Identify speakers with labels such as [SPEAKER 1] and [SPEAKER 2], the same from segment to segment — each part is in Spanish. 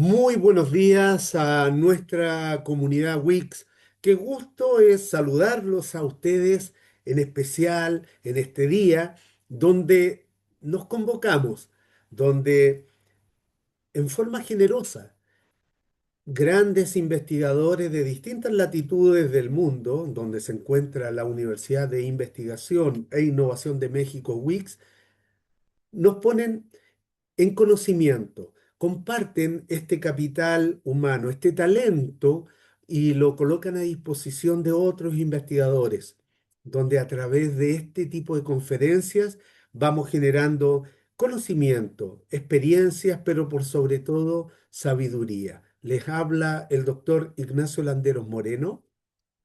[SPEAKER 1] Muy buenos días a nuestra comunidad Wix. Qué gusto es saludarlos a ustedes, en especial en este día donde nos convocamos, donde en forma generosa grandes investigadores de distintas latitudes del mundo, donde se encuentra la Universidad de Investigación e Innovación de México, Wix, nos ponen en conocimiento, comparten este capital humano, este talento y lo colocan a disposición de otros investigadores, donde a través de este tipo de conferencias vamos generando conocimiento, experiencias, pero por sobre todo sabiduría. Les habla el doctor Ignacio Landeros Moreno.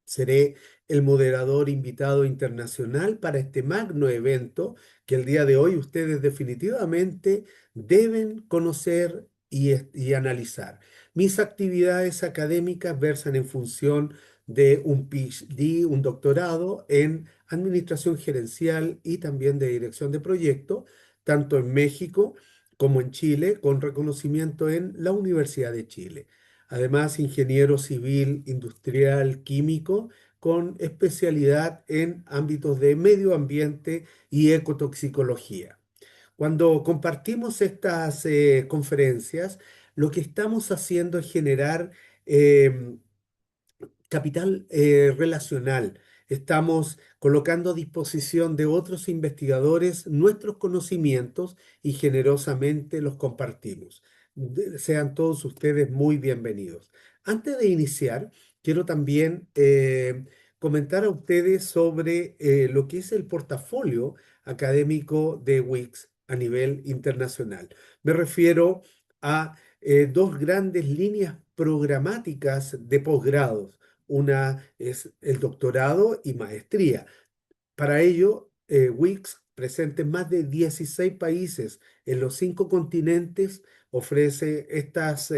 [SPEAKER 1] Seré el moderador invitado internacional para este magno evento que el día de hoy ustedes definitivamente deben conocer y analizar. Mis actividades académicas versan en función de un PhD, un doctorado en Administración Gerencial y también de Dirección de Proyectos, tanto en México como en Chile, con reconocimiento en la Universidad de Chile. Además, ingeniero civil, industrial, químico, con especialidad en ámbitos de medio ambiente y ecotoxicología. Cuando compartimos estas conferencias, lo que estamos haciendo es generar eh, capital relacional. Estamos colocando a disposición de otros investigadores nuestros conocimientos y generosamente los compartimos. Sean todos ustedes muy bienvenidos. Antes de iniciar, quiero también comentar a ustedes sobre lo que es el portafolio académico de Wix a nivel internacional. Me refiero a dos grandes líneas programáticas de posgrados. Una es el doctorado y maestría. Para ello, Wix, presente en más de 16 países en los 5 continentes, ofrece estas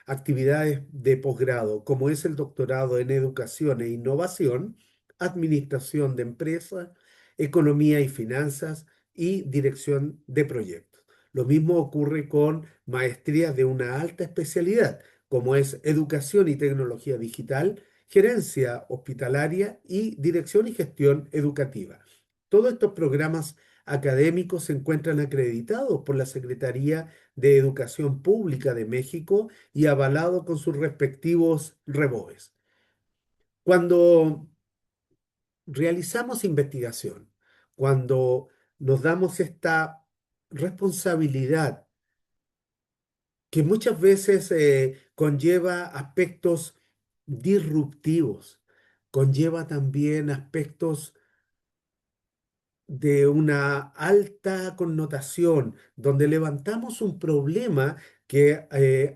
[SPEAKER 1] actividades de posgrado, como es el doctorado en educación e innovación, administración de empresas, economía y finanzas y dirección de proyectos. Lo mismo ocurre con maestrías de una alta especialidad, como es educación y tecnología digital, gerencia hospitalaria y dirección y gestión educativa. Todos estos programas académicos se encuentran acreditados por la Secretaría de Educación Pública de México y avalados con sus respectivos REBOEs. Cuando realizamos investigación, cuando nos damos esta responsabilidad que muchas veces conlleva aspectos disruptivos, conlleva también aspectos de una alta connotación, donde levantamos un problema que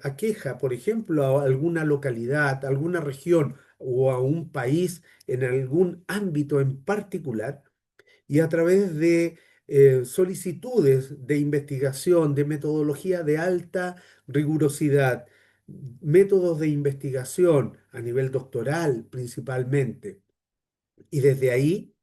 [SPEAKER 1] aqueja, por ejemplo, a alguna localidad, a alguna región o a un país en algún ámbito en particular, y a través de solicitudes de investigación, de metodología de alta rigurosidad, métodos de investigación a nivel doctoral principalmente, y desde ahí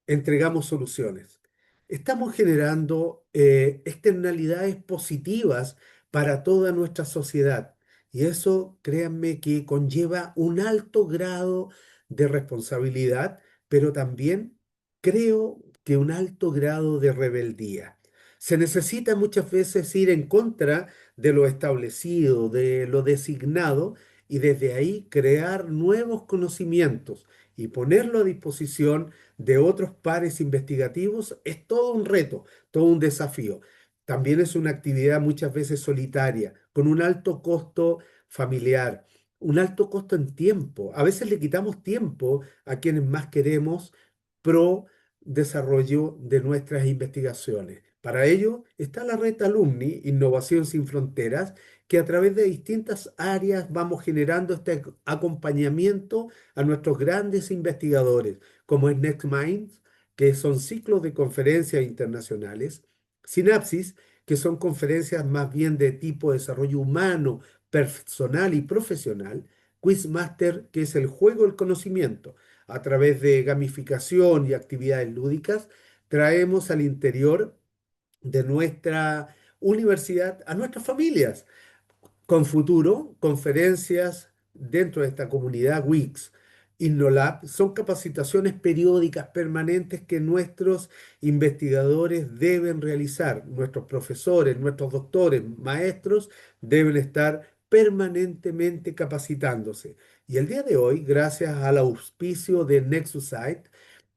[SPEAKER 1] entregamos soluciones. Estamos generando externalidades positivas para toda nuestra sociedad y eso, créanme, que conlleva un alto grado de responsabilidad, pero también creo que un alto grado de rebeldía. Se necesita muchas veces ir en contra de lo establecido, de lo designado, y desde ahí crear nuevos conocimientos y ponerlo a disposición de otros pares investigativos es todo un reto, todo un desafío. También es una actividad muchas veces solitaria, con un alto costo familiar, un alto costo en tiempo. A veces le quitamos tiempo a quienes más queremos pro desarrollo de nuestras investigaciones. Para ello está la red Alumni Innovación Sin Fronteras, que a través de distintas áreas vamos generando este acompañamiento a nuestros grandes investigadores como es NextMinds, que son ciclos de conferencias internacionales, Synapsis, que son conferencias más bien de tipo desarrollo humano, personal y profesional, Quizmaster, que es el juego del conocimiento. A través de gamificación y actividades lúdicas, traemos al interior de nuestra universidad a nuestras familias con futuro, conferencias dentro de esta comunidad Wix, InnoLab, son capacitaciones periódicas permanentes que nuestros investigadores deben realizar. Nuestros profesores, nuestros doctores, maestros deben estar permanentemente capacitándose. Y el día de hoy, gracias al auspicio de Nexusite,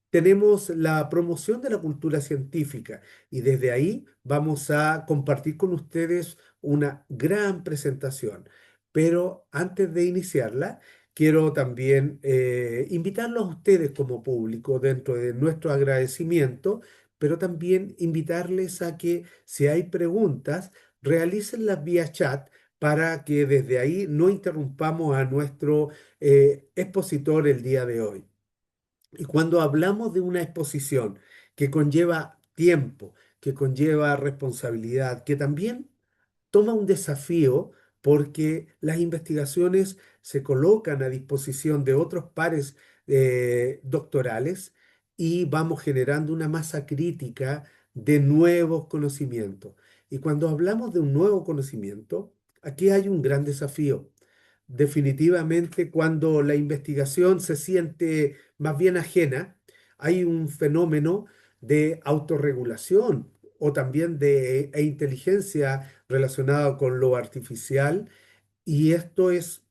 [SPEAKER 1] tenemos la promoción de la cultura científica y desde ahí vamos a compartir con ustedes una gran presentación. Pero antes de iniciarla, quiero también invitarlos a ustedes como público dentro de nuestro agradecimiento, pero también invitarles a que si hay preguntas, realícenlas vía chat para que desde ahí no interrumpamos a nuestro expositor el día de hoy. Y cuando hablamos de una exposición que conlleva tiempo, que conlleva responsabilidad, que también toma un desafío porque las investigaciones se colocan a disposición de otros pares doctorales y vamos generando una masa crítica de nuevos conocimientos. Y cuando hablamos de un nuevo conocimiento, aquí hay un gran desafío. Definitivamente, cuando la investigación se siente más bien ajena, hay un fenómeno de autorregulación o también de inteligencia relacionado con lo artificial, y esto es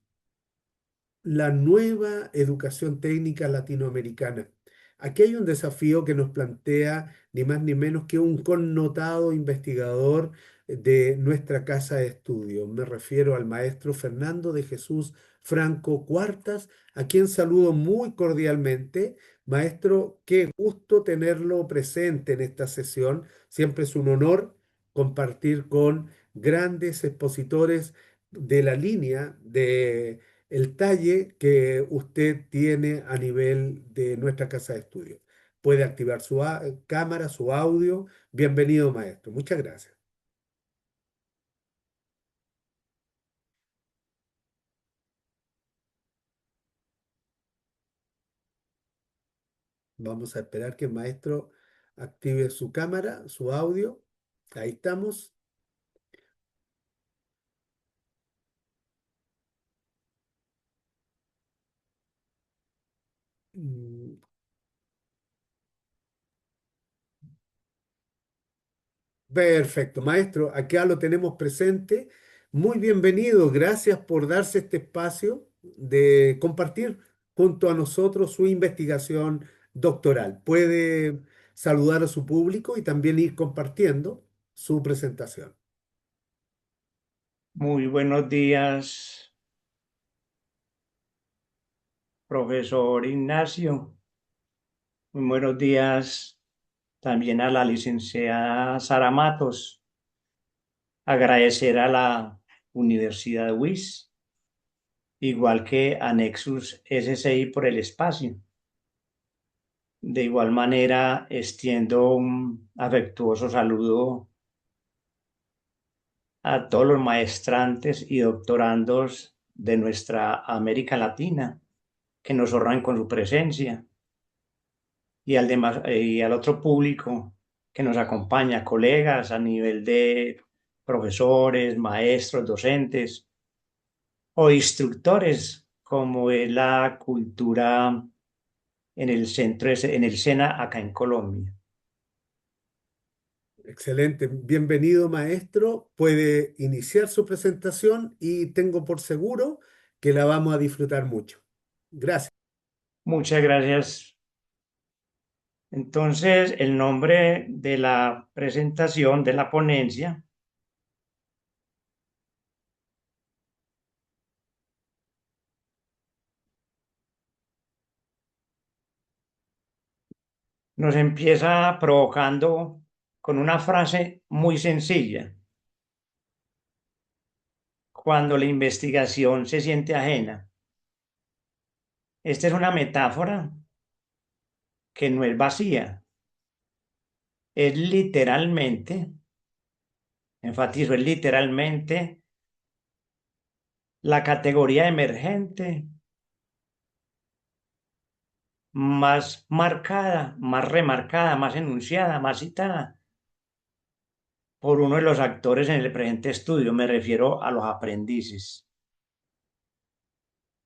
[SPEAKER 1] la nueva educación técnica latinoamericana. Aquí hay un desafío que nos plantea ni más ni menos que un connotado investigador de nuestra casa de estudio. Me refiero al maestro Fernando de Jesús Franco Cuartas, a quien saludo muy cordialmente. Maestro, qué gusto tenerlo presente en esta sesión. Siempre es un honor compartir con grandes expositores de la línea de el talle que usted tiene a nivel de nuestra casa de estudio. Puede activar su cámara, su audio. Bienvenido, maestro. Muchas gracias. Vamos a esperar que el maestro active su cámara, su audio. Ahí estamos. Mm, Perfecto, maestro. Acá lo tenemos presente. Muy bienvenido. Gracias por darse este espacio de compartir junto a nosotros su investigación doctoral. Puede saludar a su público y también ir compartiendo su presentación.
[SPEAKER 2] Muy buenos días, profesor Ignacio. Muy buenos días también a la licenciada Sara Matos. Agradecer a la Universidad WIS, igual que a Nexus SCI por el espacio. De igual manera, extiendo un afectuoso saludo a todos los maestrantes y doctorandos de nuestra América Latina que nos honran con su presencia y y al otro público que nos acompaña, colegas a nivel de profesores, maestros, docentes o instructores, como es la cultura en el en el SENA acá en Colombia.
[SPEAKER 1] Excelente. Bienvenido, maestro. Puede iniciar su presentación y tengo por seguro que la vamos a disfrutar mucho. Gracias.
[SPEAKER 2] Muchas gracias. Entonces, el nombre de la presentación de la ponencia nos empieza provocando con una frase muy sencilla: cuando la investigación se siente ajena. Esta es una metáfora que no es vacía, es literalmente, enfatizo, es literalmente la categoría emergente más marcada, más remarcada, más enunciada, más citada por uno de los actores en el presente estudio, me refiero a los aprendices.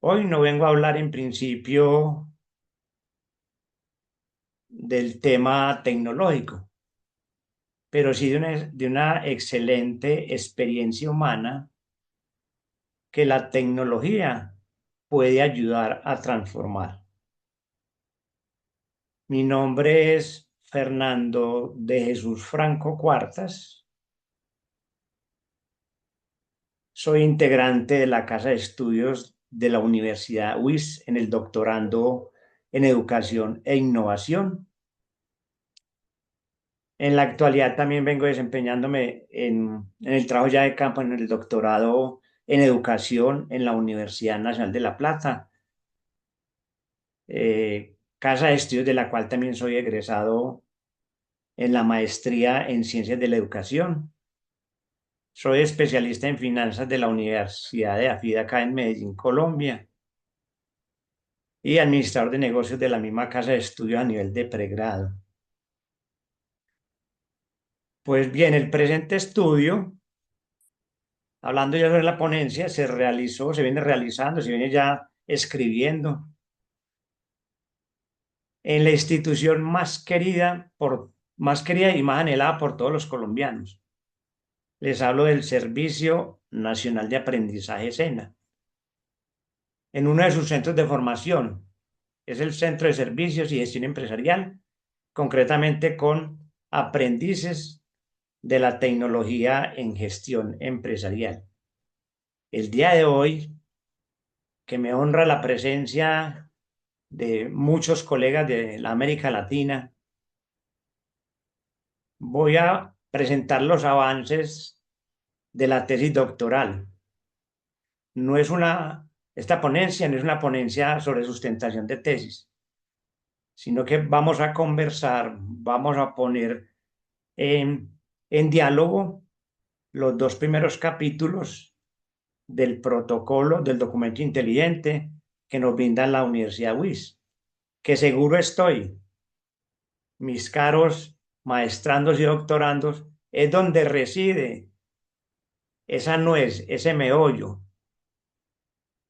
[SPEAKER 2] Hoy no vengo a hablar en principio del tema tecnológico, pero sí de una excelente experiencia humana que la tecnología puede ayudar a transformar. Mi nombre es Fernando de Jesús Franco Cuartas. Soy integrante de la Casa de Estudios de la Universidad UIS en el doctorando en Educación e Innovación. En la actualidad también vengo desempeñándome en el trabajo ya de campo en el doctorado en Educación en la Universidad Nacional de La Plata, Casa de Estudios de la cual también soy egresado en la maestría en Ciencias de la Educación. Soy especialista en finanzas de la Universidad de AFID acá en Medellín, Colombia, y administrador de negocios de la misma casa de estudio a nivel de pregrado. Pues bien, el presente estudio, hablando ya sobre la ponencia, se realizó, se viene realizando, se viene ya escribiendo en la institución más querida y más anhelada por todos los colombianos. Les hablo del Servicio Nacional de Aprendizaje SENA, en uno de sus centros de formación. Es el Centro de Servicios y Gestión Empresarial, concretamente con aprendices de la tecnología en gestión empresarial. El día de hoy, que me honra la presencia de muchos colegas de la América Latina, voy a presentar los avances de la tesis doctoral. No es esta ponencia no es una ponencia sobre sustentación de tesis, sino que vamos a conversar, vamos a poner en diálogo los dos primeros capítulos del protocolo del documento inteligente que nos brinda la Universidad WIS, que seguro estoy, mis caros maestrandos y doctorandos, es donde reside esa nuez, ese meollo,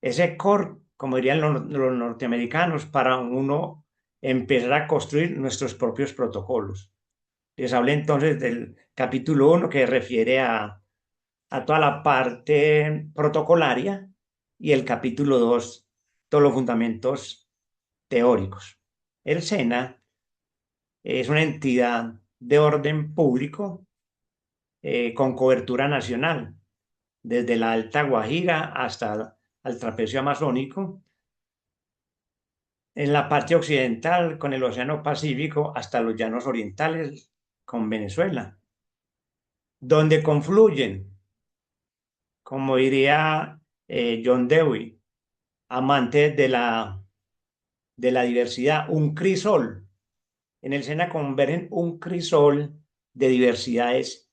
[SPEAKER 2] ese core, como dirían los norteamericanos, para uno empezar a construir nuestros propios protocolos. Les hablé entonces del capítulo 1 que refiere a toda la parte protocolaria y el capítulo 2, todos los fundamentos teóricos. El SENA es una entidad de orden público con cobertura nacional, desde la Alta Guajira hasta el trapecio amazónico, en la parte occidental con el Océano Pacífico hasta los llanos orientales con Venezuela, donde confluyen, como diría John Dewey, amante de la diversidad, un crisol. En el SENA convergen un crisol de diversidades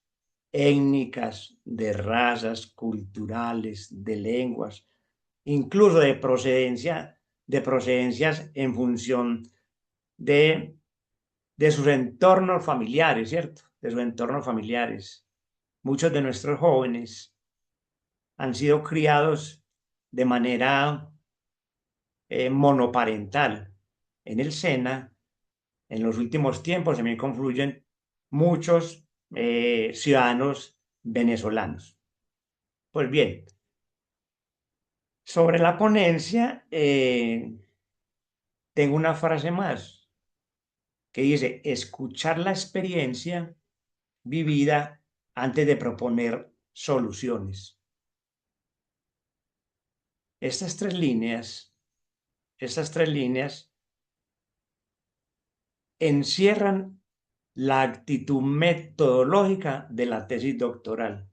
[SPEAKER 2] étnicas, de razas, culturales, de lenguas, incluso de procedencias en función de, de sus entornos familiares, ¿cierto? De sus entornos familiares. Muchos de nuestros jóvenes han sido criados de manera monoparental. En el SENA, en los últimos tiempos, se me confluyen muchos ciudadanos venezolanos. Pues bien, sobre la ponencia, tengo una frase más que dice, escuchar la experiencia vivida antes de proponer soluciones. Estas tres líneas encierran la actitud metodológica de la tesis doctoral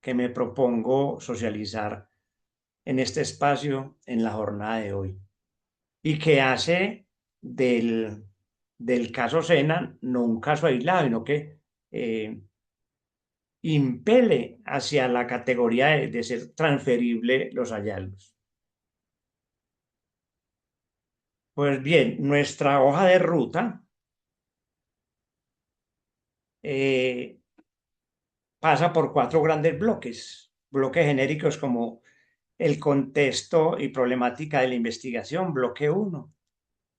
[SPEAKER 2] que me propongo socializar en este espacio en la jornada de hoy y que hace del caso Sena no un caso aislado, sino que impele hacia la categoría de ser transferible los hallazgos. Pues bien, nuestra hoja de ruta pasa por cuatro grandes bloques, bloques genéricos como el contexto y problemática de la investigación, bloque uno.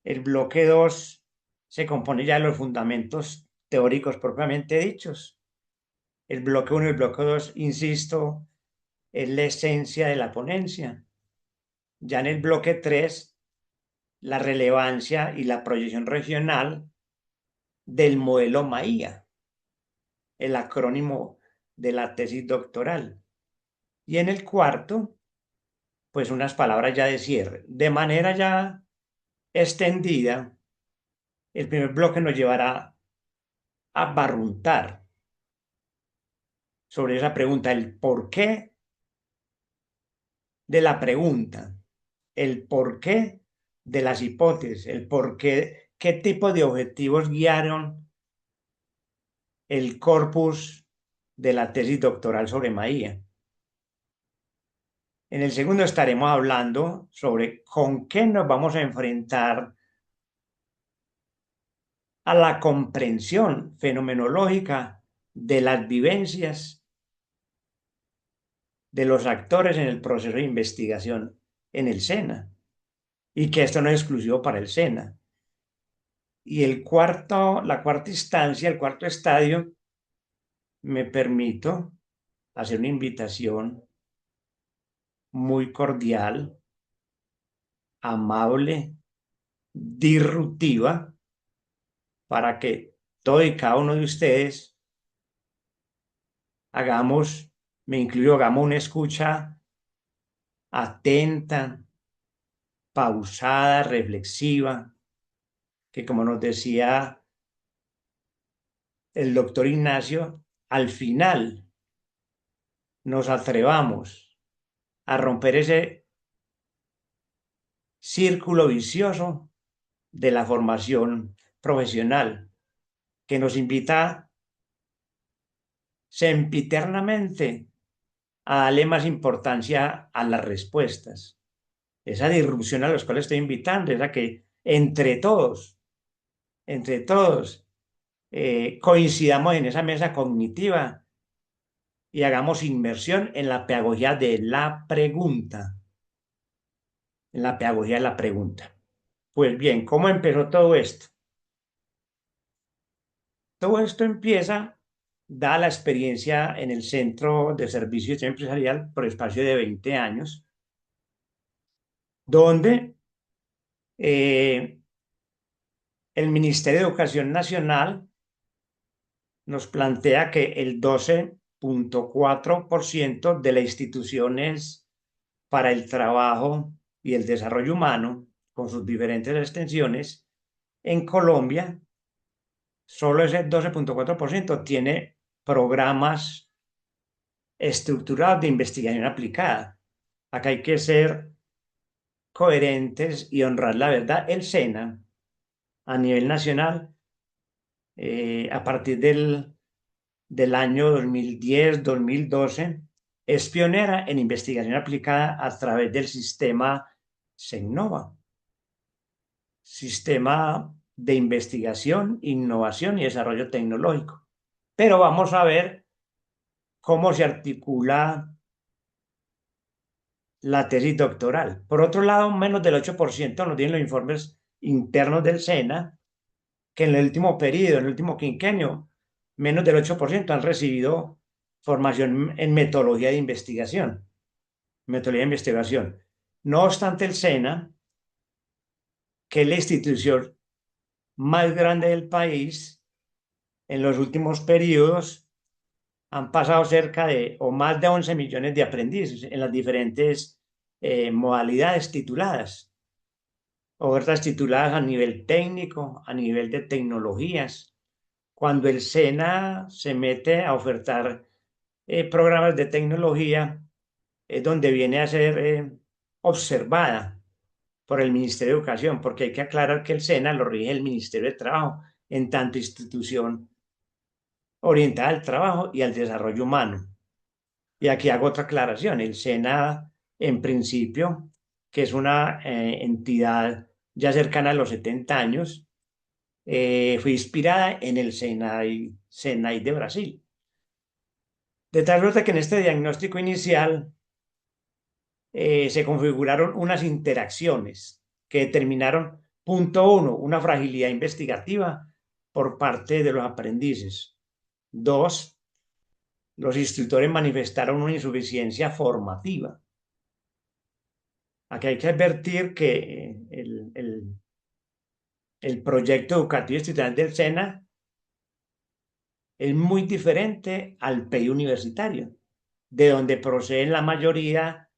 [SPEAKER 2] El bloque 2 se compone ya de los fundamentos teóricos propiamente dichos. El bloque uno y el bloque 2, insisto, es la esencia de la ponencia. Ya en el bloque 3, la relevancia y la proyección regional del modelo MAIA, el acrónimo de la tesis doctoral. Y en el cuarto, pues unas palabras ya de cierre. De manera ya extendida, el primer bloque nos llevará a barruntar sobre esa pregunta, el porqué de la pregunta, el porqué de las hipótesis, el porqué, qué tipo de objetivos guiaron el corpus de la tesis doctoral sobre Maía. En el segundo estaremos hablando sobre con qué nos vamos a enfrentar a la comprensión fenomenológica de las vivencias de los actores en el proceso de investigación en el SENA, y que esto no es exclusivo para el SENA. Y la cuarta instancia, el cuarto estadio, me permito hacer una invitación muy cordial, amable, disruptiva, para que todo y cada uno de ustedes hagamos, me incluyo, hagamos una escucha atenta, pausada, reflexiva, que como nos decía el doctor Ignacio, al final nos atrevamos a romper ese círculo vicioso de la formación profesional que nos invita sempiternamente a darle más importancia a las respuestas. Esa disrupción a la cual estoy invitando es a que entre todos, coincidamos en esa mesa cognitiva y hagamos inmersión en la pedagogía de la pregunta. En la pedagogía de la pregunta. Pues bien, ¿cómo empezó todo esto? Todo esto empieza, dada la experiencia en el Centro de Servicio Empresarial por espacio de 20 años, donde el Ministerio de Educación Nacional nos plantea que el 12,4% de las instituciones para el trabajo y el desarrollo humano, con sus diferentes extensiones, en Colombia, solo ese 12,4% tiene programas estructurados de investigación aplicada. Acá hay que ser coherentes y honrar la verdad. El SENA, a nivel nacional, a partir del año 2010-2012, es pionera en investigación aplicada a través del sistema SENNOVA, Sistema de Investigación, Innovación y Desarrollo Tecnológico. Pero vamos a ver cómo se articula la tesis doctoral. Por otro lado, menos del 8% nos tienen los informes internos del SENA, que en el último periodo, en el último quinquenio, menos del 8% han recibido formación en metodología de investigación. Metodología de investigación. No obstante, el SENA, que es la institución más grande del país, en los últimos periodos han pasado cerca de o más de 11 millones de aprendices en las diferentes modalidades tituladas, ofertas tituladas a nivel técnico, a nivel de tecnologías. Cuando el SENA se mete a ofertar programas de tecnología, es donde viene a ser observada por el Ministerio de Educación, porque hay que aclarar que el SENA lo rige el Ministerio de Trabajo, en tanto institución orientada al trabajo y al desarrollo humano. Y aquí hago otra aclaración. El SENA, en principio, que es una entidad ya cercana a los 70 años, fue inspirada en el SENAI de Brasil. De tal suerte que en este diagnóstico inicial se configuraron unas interacciones que determinaron, punto uno, una fragilidad investigativa por parte de los aprendices. Dos, los instructores manifestaron una insuficiencia formativa. Aquí hay que advertir que el proyecto educativo estudiantil del SENA es muy diferente al PEI universitario, de donde proceden la mayoría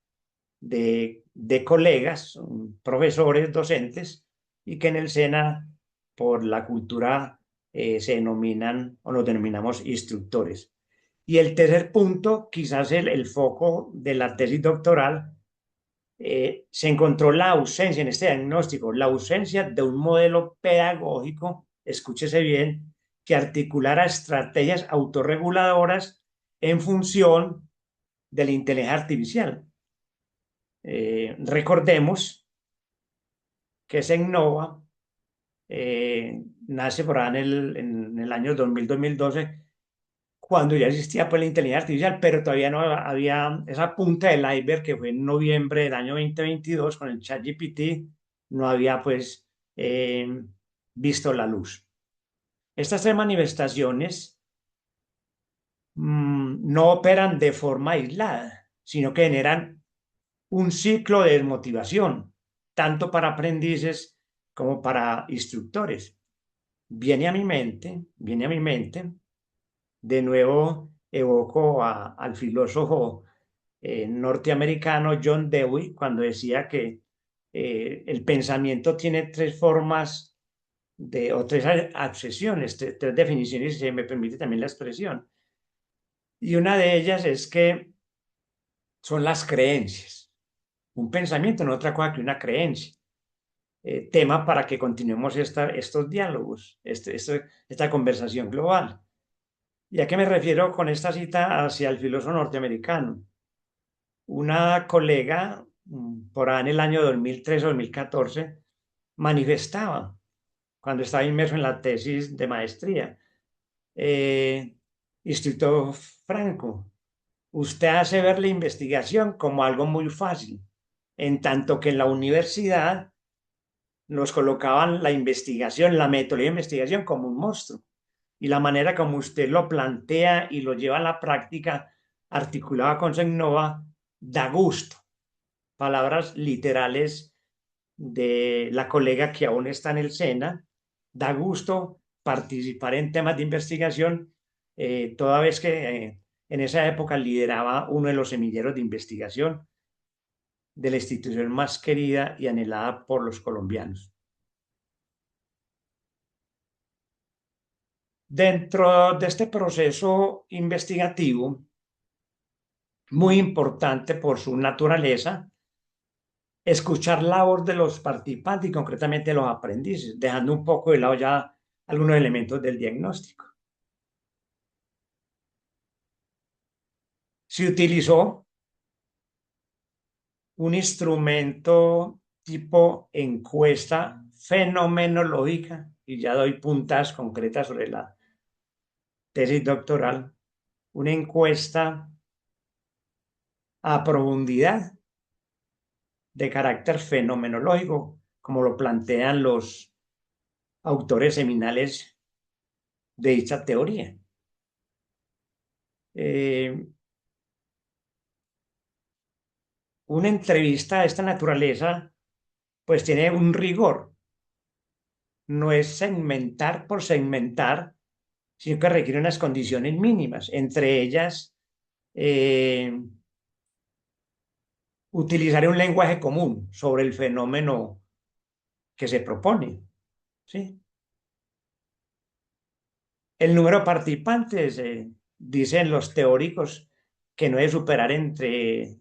[SPEAKER 2] de colegas, profesores, docentes, y que en el SENA, por la cultura, se denominan o nos denominamos instructores. Y el tercer punto, quizás el foco de la tesis doctoral, se encontró la ausencia en este diagnóstico, la ausencia de un modelo pedagógico, escúchese bien, que articulara estrategias autorreguladoras en función de la inteligencia artificial. Recordemos que SENNOVA nace por ahí en el año 2000-2012, cuando ya existía pues la inteligencia artificial, pero todavía no había esa punta del iceberg que fue en noviembre del año 2022 con el ChatGPT, no había pues visto la luz. Estas tres manifestaciones no operan de forma aislada, sino que generan un ciclo de desmotivación, tanto para aprendices como para instructores. Viene a mi mente, de nuevo evoco al filósofo norteamericano John Dewey cuando decía que el pensamiento tiene tres formas o tres accesiones, tres definiciones, si se me permite también la expresión. Y una de ellas es que son las creencias. Un pensamiento no es otra cosa que una creencia. Tema para que continuemos estos diálogos, esta conversación global. ¿Y a qué me refiero con esta cita hacia el filósofo norteamericano? Una colega, por ahí en el año 2013 o 2014, manifestaba, cuando estaba inmerso en la tesis de maestría, Instituto Franco, usted hace ver la investigación como algo muy fácil, en tanto que en la universidad nos colocaban la investigación, la metodología de investigación como un monstruo. Y la manera como usted lo plantea y lo lleva a la práctica, articulada con SENNOVA, da gusto. Palabras literales de la colega que aún está en el SENA, da gusto participar en temas de investigación, toda vez que en esa época lideraba uno de los semilleros de investigación de la institución más querida y anhelada por los colombianos. Dentro de este proceso investigativo, muy importante por su naturaleza, escuchar la voz de los participantes y concretamente los aprendices, dejando un poco de lado ya algunos elementos del diagnóstico. Se utilizó un instrumento tipo encuesta fenomenológica, y ya doy puntas concretas sobre la tesis doctoral, una encuesta a profundidad de carácter fenomenológico, como lo plantean los autores seminales de dicha teoría. Una entrevista de esta naturaleza pues tiene un rigor, no es segmentar por segmentar, sino que requiere unas condiciones mínimas, entre ellas utilizar un lenguaje común sobre el fenómeno que se propone, ¿sí? El número de participantes, dicen los teóricos, que no debe superar de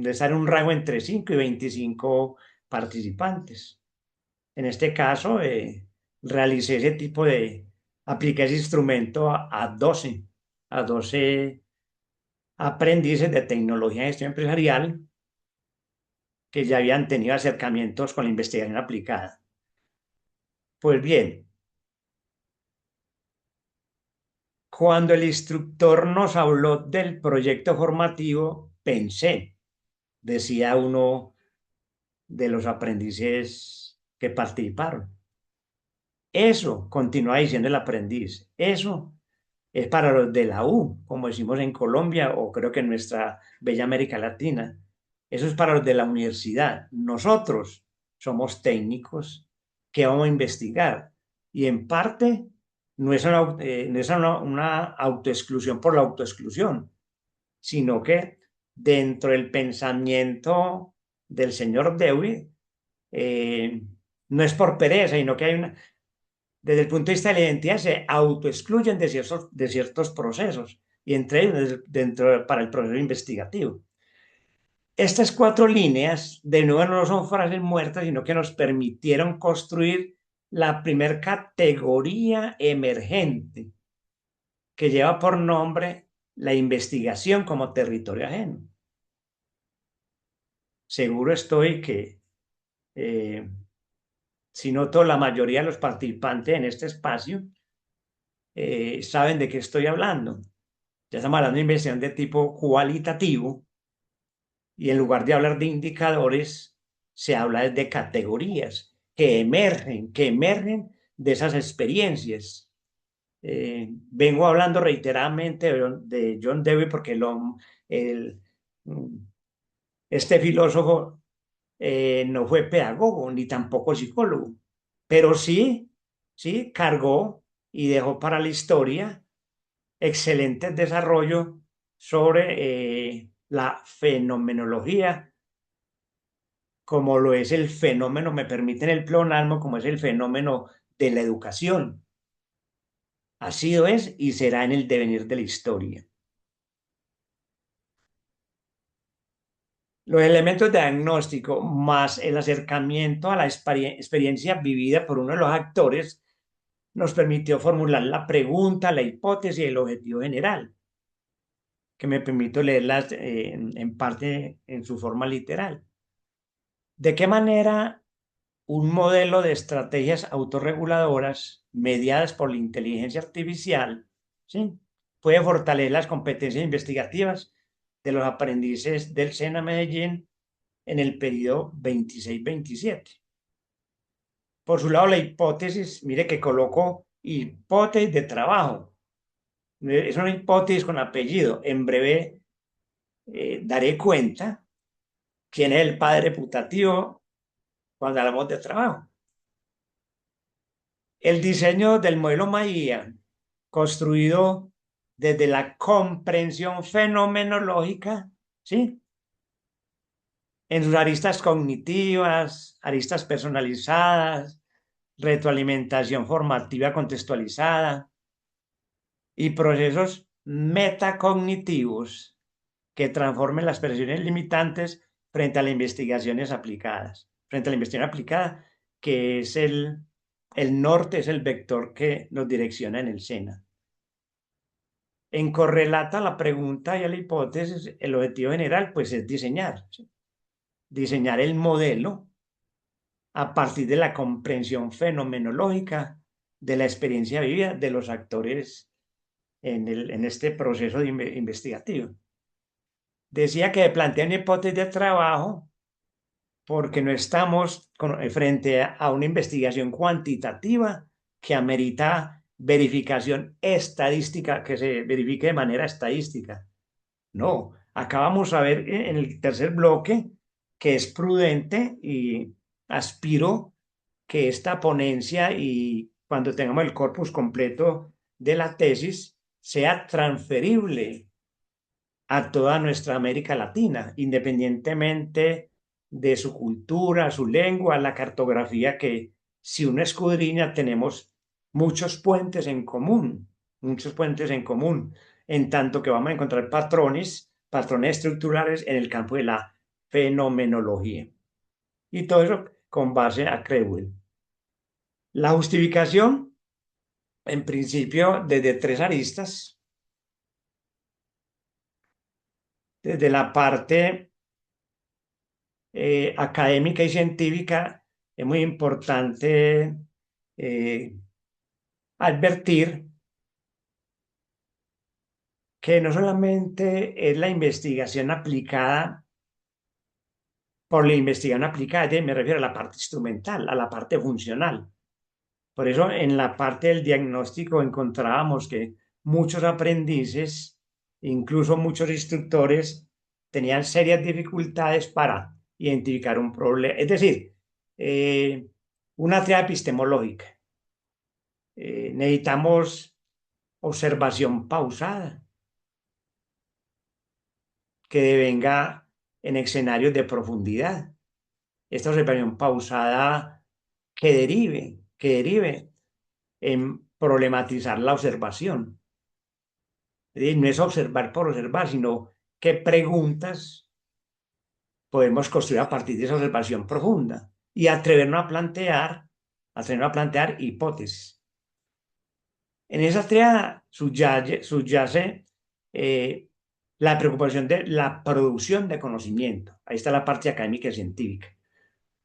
[SPEAKER 2] estar en un rango entre 5 y 25 participantes. En este caso, realicé ese tipo apliqué ese instrumento a 12 aprendices de tecnología de gestión empresarial que ya habían tenido acercamientos con la investigación aplicada. Pues bien, Cuando el instructor nos habló del proyecto formativo, pensé, decía uno de los aprendices que participaron. Eso, continúa diciendo el aprendiz, eso es para los de la U, como decimos en Colombia o creo que en nuestra bella América Latina. Eso es para los de la universidad. Nosotros somos técnicos que vamos a investigar y en parte no es una autoexclusión por la autoexclusión, sino que dentro del pensamiento del señor Dewey, eh, no es por pereza, sino que hay una, desde el punto de vista de la identidad, se autoexcluyen de ciertos procesos y entre ellos para el proceso investigativo. Estas cuatro líneas, de nuevo, no son frases muertas, sino que nos permitieron construir la primer categoría emergente que lleva por nombre la investigación como territorio ajeno. Seguro estoy que, si no toda la mayoría de los participantes en este espacio, saben de qué estoy hablando. Ya estamos hablando de investigación de tipo cualitativo y en lugar de hablar de indicadores, se habla de categorías que emergen de esas experiencias. Vengo hablando reiteradamente de John Dewey porque el, este filósofo no fue pedagogo ni tampoco psicólogo, pero sí cargó y dejó para la historia excelentes desarrollos sobre la fenomenología, como lo es el fenómeno, me permiten el pleonasmo, como es el fenómeno de la educación. Ha sido, es y será en el devenir de la historia. Los elementos de diagnóstico más el acercamiento a la experiencia vivida por uno de los actores nos permitió formular la pregunta, la hipótesis y el objetivo general, que me permito leerlas en parte en su forma literal. ¿De qué manera un modelo de estrategias autorreguladoras mediadas por la inteligencia artificial, ¿sí?, puede fortalecer las competencias investigativas de los aprendices del SENA Medellín en el periodo 26-27? Por su lado, la hipótesis, mire que coloco hipótesis de trabajo. Es una hipótesis con apellido. En breve daré cuenta quién es el padre putativo cuando hablamos de trabajo. El diseño del modelo Maía, construido desde la comprensión fenomenológica, ¿sí?, en sus aristas cognitivas, aristas personalizadas, retroalimentación formativa contextualizada y procesos metacognitivos que transformen las percepciones limitantes frente a las investigaciones aplicadas. Frente a la investigación aplicada, que es el norte, es el vector que nos direcciona en el SENA. En correlata a la pregunta y a la hipótesis, el objetivo general pues es diseñar, ¿sí?, diseñar el modelo a partir de la comprensión fenomenológica de la experiencia vivida de los actores en este proceso investigativo. Decía que plantea una hipótesis de trabajo porque no estamos frente a una investigación cuantitativa que amerita verificación estadística, que se verifique de manera estadística. No, acá vamos a ver en el tercer bloque que es prudente y aspiro que esta ponencia y cuando tengamos el corpus completo de la tesis sea transferible a toda nuestra América Latina, independientemente de su cultura, su lengua, la cartografía, que si uno escudriña tenemos muchos puentes en común, en tanto que vamos a encontrar patrones estructurales en el campo de la fenomenología. Y todo eso con base a Creuel. La justificación, en principio, desde tres aristas. Desde la parte académica y científica, es muy importante advertir que no solamente es la investigación aplicada por la investigación aplicada, me refiero a la parte instrumental, a la parte funcional. Por eso en la parte del diagnóstico encontrábamos que muchos aprendices, incluso muchos instructores, tenían serias dificultades para identificar un problema. Es decir, una tarea epistemológica. Necesitamos observación pausada que venga en escenarios de profundidad. Esta observación pausada que derive en problematizar la observación. Es decir, no es observar por observar, sino qué preguntas podemos construir a partir de esa observación profunda y atrevernos a plantear hipótesis. En esa tríada subyace la preocupación de la producción de conocimiento. Ahí está la parte académica y científica.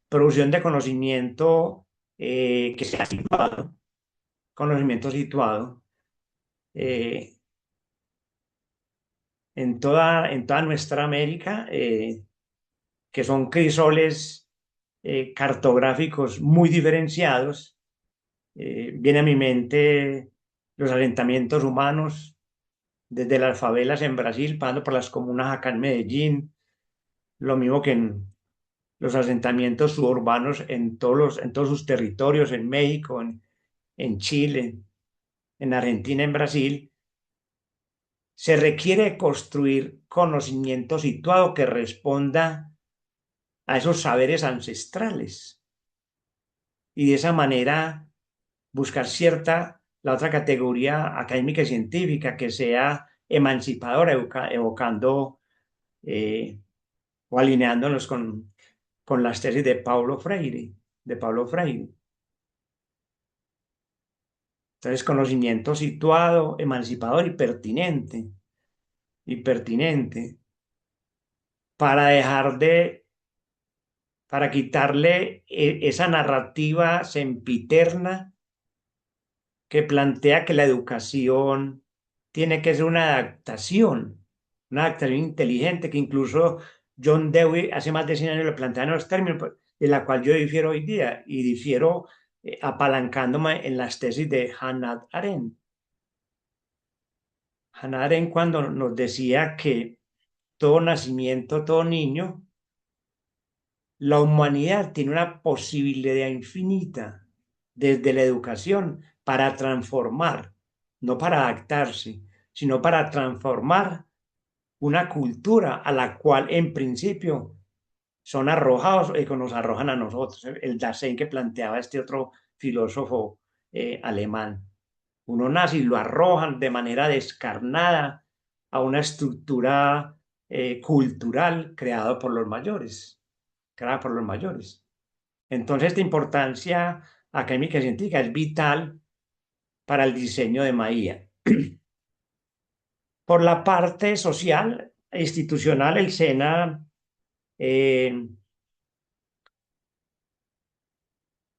[SPEAKER 2] Producción de conocimiento que sea situado, conocimiento situado en toda nuestra América, que son crisoles cartográficos muy diferenciados. Viene a mi mente los asentamientos humanos, desde las favelas en Brasil, pasando por las comunas acá en Medellín, lo mismo que en los asentamientos suburbanos en todos sus territorios, en México, en Chile, en Argentina, en Brasil. Se requiere construir conocimiento situado que responda a esos saberes ancestrales y de esa manera buscar la otra categoría académica y científica que sea emancipadora, evocando eh, o alineándonos con las tesis de Paulo Freire. Entonces, conocimiento situado, emancipador y pertinente, para para quitarle esa narrativa sempiterna que plantea que la educación tiene que ser una adaptación inteligente, que incluso John Dewey hace más de 100 años lo plantea en los términos, de la cual yo difiero hoy día, y difiero apalancándome en las tesis de Hannah Arendt. Hannah Arendt, cuando nos decía que todo nacimiento, todo niño, la humanidad tiene una posibilidad infinita desde la educación para transformar, no para adaptarse, sino para transformar una cultura a la cual en principio son arrojados y que nos arrojan a nosotros. El Dasein que planteaba este otro filósofo alemán. Uno nace y lo arrojan de manera descarnada a una estructura cultural creada por los mayores. Entonces, esta importancia académica y científica es vital para el diseño de Maía. Por la parte social e institucional, el SENA, en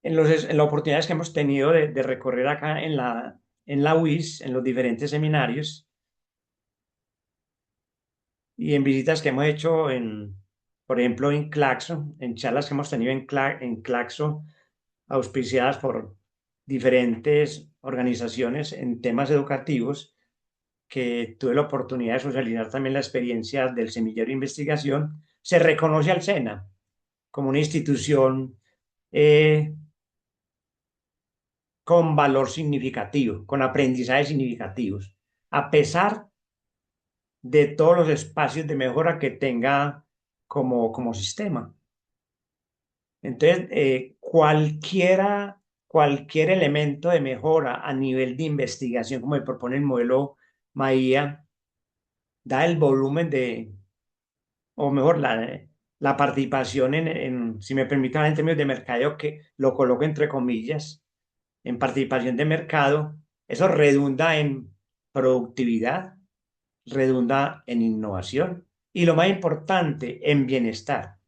[SPEAKER 2] las oportunidades que hemos tenido de recorrer acá en la UIS, en los diferentes seminarios, y en visitas que hemos hecho por ejemplo, en Claxo, en charlas que hemos tenido en Claxo, auspiciadas por diferentes organizaciones en temas educativos, que tuve la oportunidad de socializar también la experiencia del semillero de investigación. Se reconoce al SENA como una institución con valor significativo, con aprendizajes significativos, a pesar de todos los espacios de mejora que tenga como sistema. Entonces, cualquier elemento de mejora a nivel de investigación, como me propone el modelo Maía, da el volumen o mejor, la participación si me permiten, en términos de mercadeo, que lo coloco entre comillas, en participación de mercado. Eso redunda en productividad, redunda en innovación y, lo más importante, en bienestar.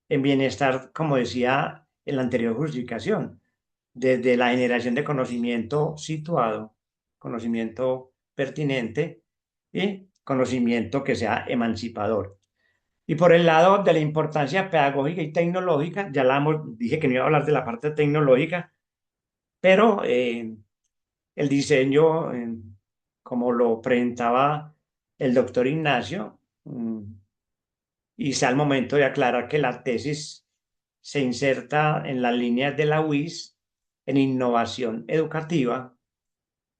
[SPEAKER 2] En bienestar, como decía en la anterior justificación, desde la generación de conocimiento situado, conocimiento pertinente, y conocimiento que sea emancipador. Y por el lado de la importancia pedagógica y tecnológica, ya dije que no iba a hablar de la parte tecnológica, pero el diseño, como lo presentaba el doctor Ignacio, y sea el momento de aclarar que la tesis se inserta en las líneas de la UIS en innovación educativa,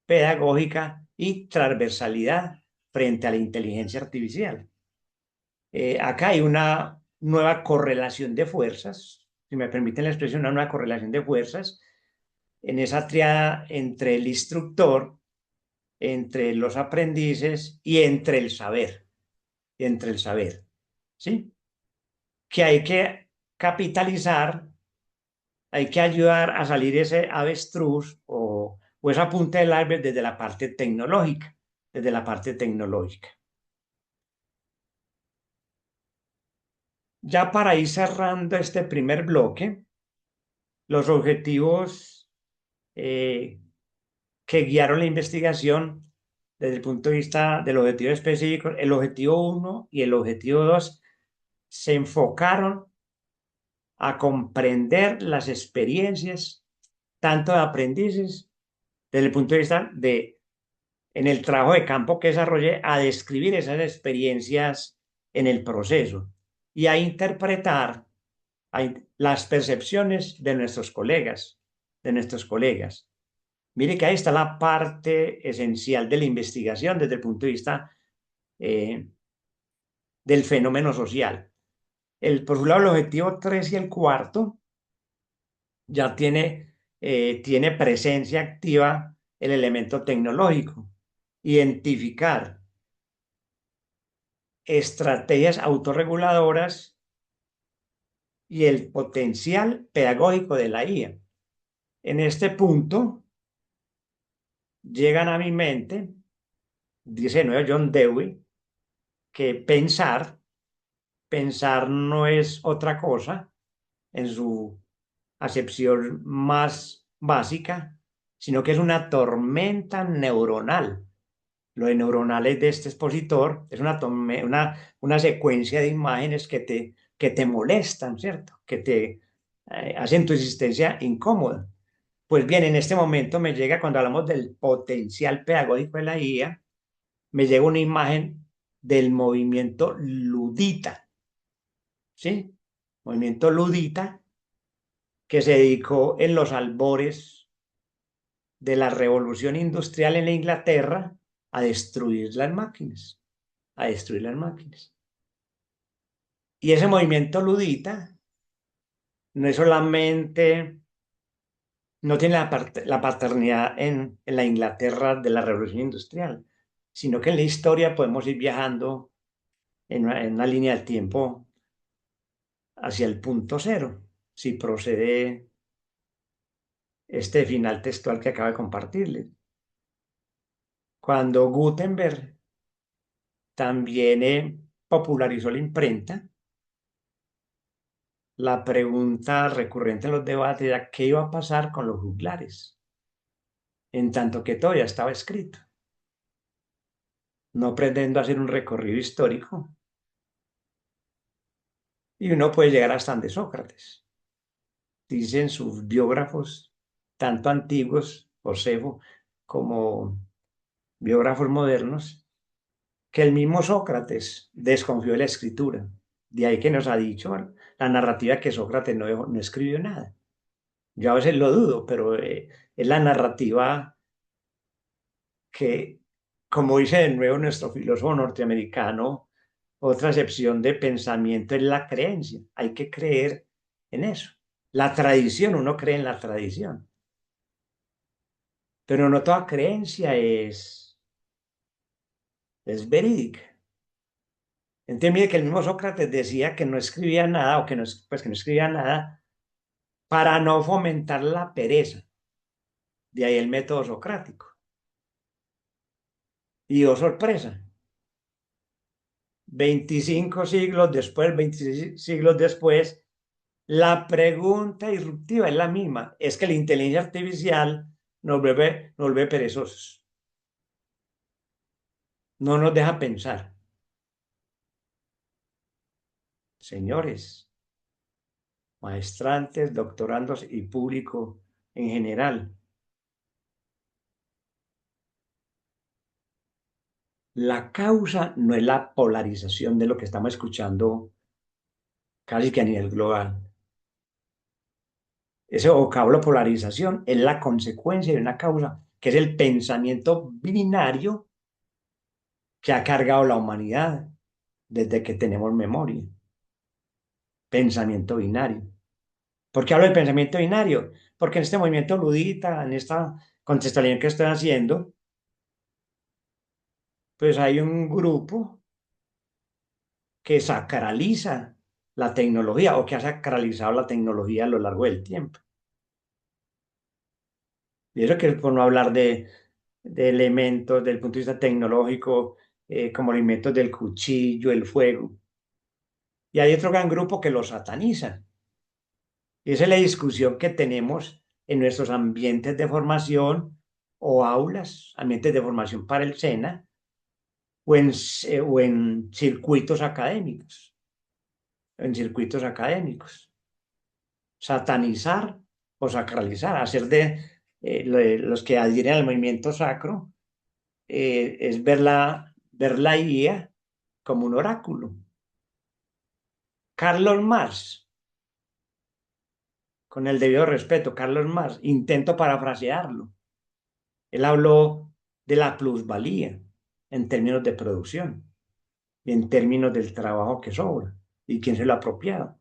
[SPEAKER 2] pedagógica y transversalidad frente a la inteligencia artificial. Acá hay una nueva correlación de fuerzas, si me permiten la expresión, una nueva correlación de fuerzas en esa triada entre el instructor, entre los aprendices y entre el saber, ¿sí? Que hay que capitalizar, hay que ayudar a salir ese avestruz o esa punta del iceberg desde la parte tecnológica, desde la parte tecnológica. Ya para ir cerrando este primer bloque, los objetivos que guiaron la investigación desde el punto de vista del objetivo específico, el objetivo 1 y el objetivo 2 se enfocaron a comprender las experiencias tanto de aprendices desde el punto de vista de, en el trabajo de campo que desarrollé, a describir esas experiencias en el proceso y a interpretar las percepciones de nuestros colegas, de nuestros colegas. Mire que ahí está la parte esencial de la investigación desde el punto de vista del fenómeno social. Por un lado, el objetivo 3 y el cuarto ya tiene presencia activa el elemento tecnológico. Identificar estrategias autorreguladoras y el potencial pedagógico de la IA. En este punto llegan a mi mente, dice de nuevo John Dewey, que pensar no es otra cosa en su acepción más básica, sino que es una tormenta neuronal. Lo de neuronales de este expositor es una secuencia de imágenes que te molestan, ¿cierto? Que te hacen tu existencia incómoda. Pues bien, en este momento me llega, cuando hablamos del potencial pedagógico de la IA, me llega una imagen del movimiento ludita, ¿sí? Movimiento ludita que se dedicó en los albores de la revolución industrial en la Inglaterra a destruir las máquinas, a destruir las máquinas. Y ese movimiento ludita no es solamente, no tiene la paternidad en la Inglaterra de la revolución industrial, sino que en la historia podemos ir viajando en una línea del tiempo hacia el punto cero, si procede este final textual que acabo de compartirles. Cuando Gutenberg también popularizó la imprenta, la pregunta recurrente en los debates era qué iba a pasar con los juglares, en tanto que todo ya estaba escrito. No pretendo hacer un recorrido histórico, y uno puede llegar hasta donde Sócrates. Dicen sus biógrafos, tanto antiguos, Josefo, como biógrafos modernos, que el mismo Sócrates desconfió de la escritura. De ahí que nos ha dicho la narrativa que Sócrates no escribió nada. Yo a veces lo dudo, pero es la narrativa que, como dice de nuevo nuestro filósofo norteamericano, otra acepción de pensamiento es la creencia. Hay que creer en eso. La tradición, uno cree en la tradición, pero no toda creencia es verídica. Entonces, mire que el mismo Sócrates decía que no escribía nada, o que pues que no escribía nada, para no fomentar la pereza. De ahí el método socrático. Y oh sorpresa, 25 siglos después, 26 siglos después, la pregunta disruptiva es la misma. Es que la inteligencia artificial nos vuelve perezosos. no nos deja pensar. Señores, maestrantes, doctorandos y público en general, la causa no es la polarización de lo que estamos escuchando casi que a nivel global. Ese vocablo polarización es la consecuencia de una causa, que es el pensamiento binario que ha cargado la humanidad desde que tenemos memoria. Pensamiento binario. ¿Por qué hablo del pensamiento binario? Porque en este movimiento ludita, en esta contextualización que estoy haciendo, pues hay un grupo que sacraliza la tecnología o que ha sacralizado la tecnología a lo largo del tiempo. Y eso que es por no hablar de elementos desde el punto de vista tecnológico, como los elementos del cuchillo, el fuego. Y hay otro gran grupo que lo sataniza. Y esa es la discusión que tenemos en nuestros ambientes de formación o aulas, ambientes de formación para el SENA o en circuitos académicos. En circuitos académicos. Satanizar o sacralizar, hacer de los que adhieren al movimiento sacro, es ver la IA como un oráculo. Carlos Marx, con el debido respeto, Carlos Marx, intento parafrasearlo. Él habló de la plusvalía en términos de producción y en términos del trabajo que sobra y quién se lo ha apropiado.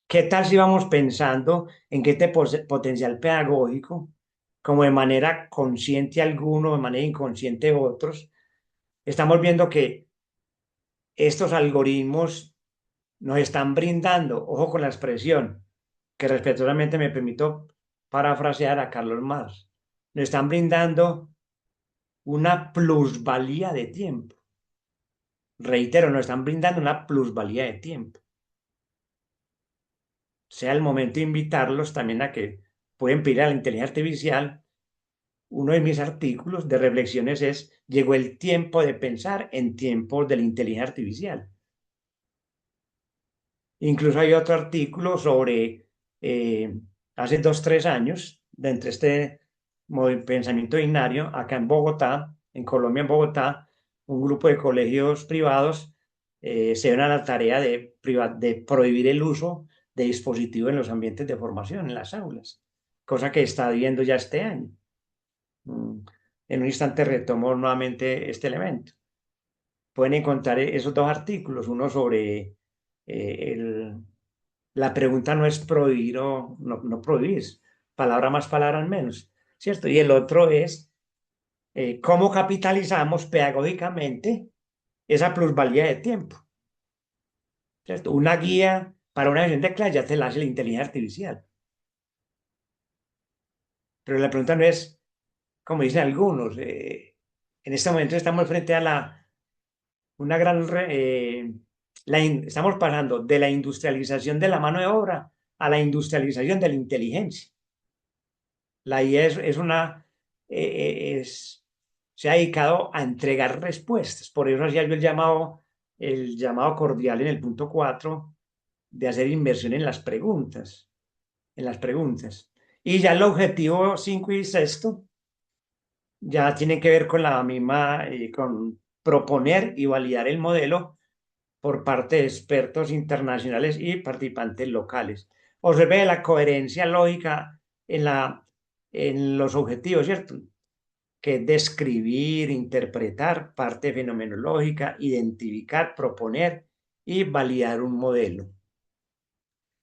[SPEAKER 2] ¿Qué tal si vamos pensando en que este potencial pedagógico, como de manera consciente alguno, de manera inconsciente otros, estamos viendo que estos algoritmos nos están brindando, ojo con la expresión, que respetuosamente me permito parafrasear a Carlos Marx, nos están brindando una plusvalía de tiempo. Reitero, nos están brindando una plusvalía de tiempo. Sea el momento de invitarlos también a que pueden pedir a la inteligencia artificial. Uno de mis artículos de reflexiones es: llegó el tiempo de pensar en tiempos de la inteligencia artificial. Incluso hay otro artículo sobre, hace 2, 3 años, de entre este pensamiento binario, acá en Bogotá, en Colombia, en Bogotá, un grupo de colegios privados se dieron a la tarea de prohibir el uso de dispositivos en los ambientes de formación, en las aulas, cosa que está viendo ya este año. Mm, En un instante retomo nuevamente este elemento. Pueden encontrar esos dos artículos, uno sobre la pregunta no es prohibir o no prohibir, palabra más, palabra menos, ¿cierto? Y el otro es cómo capitalizamos pedagógicamente esa plusvalía de tiempo, ¿cierto? Una guía para una sesión de clase ya te la hace la inteligencia artificial, pero la pregunta no es, como dicen algunos, en este momento estamos frente a una gran, estamos pasando de la industrialización de la mano de obra a la industrialización de la inteligencia. La IA se ha dedicado a entregar respuestas. Por eso hacía yo el llamado cordial en el punto 4 de hacer inversión en las preguntas, en las preguntas. Y ya el objetivo 5 y sexto ya tienen que ver con la misma, con proponer y validar el modelo por parte de expertos internacionales y participantes locales. Observe la coherencia lógica en los objetivos, ¿cierto? Que es describir, interpretar parte fenomenológica, identificar, proponer y validar un modelo.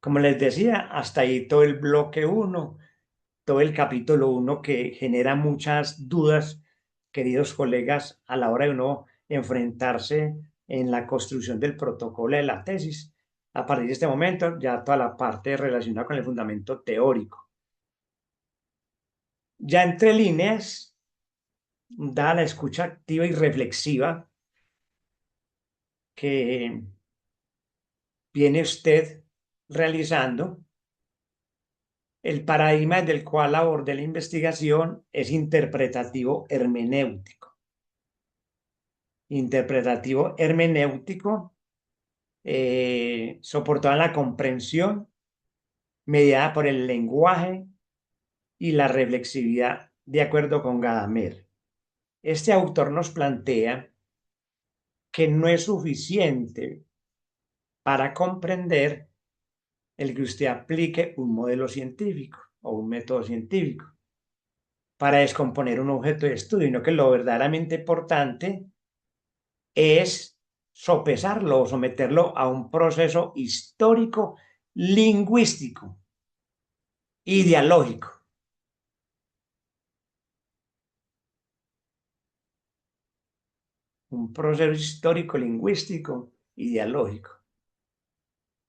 [SPEAKER 2] Como les decía, hasta ahí todo el bloque 1, todo el capítulo 1, que genera muchas dudas, queridos colegas, a la hora de uno enfrentarse en la construcción del protocolo de la tesis. A partir de este momento, ya toda la parte relacionada con el fundamento teórico. Ya entre líneas, dada la escucha activa y reflexiva que viene usted realizando, el paradigma del cual abordé la investigación es interpretativo hermenéutico. interpretativo hermenéutico, soportado en la comprensión, mediada por el lenguaje y la reflexividad, de acuerdo con Gadamer. Este autor nos plantea que no es suficiente para comprender el que usted aplique un modelo científico o un método científico para descomponer un objeto de estudio, sino que lo verdaderamente importante es sopesarlo o someterlo a un proceso histórico, lingüístico y dialógico. Un proceso histórico, lingüístico y dialógico.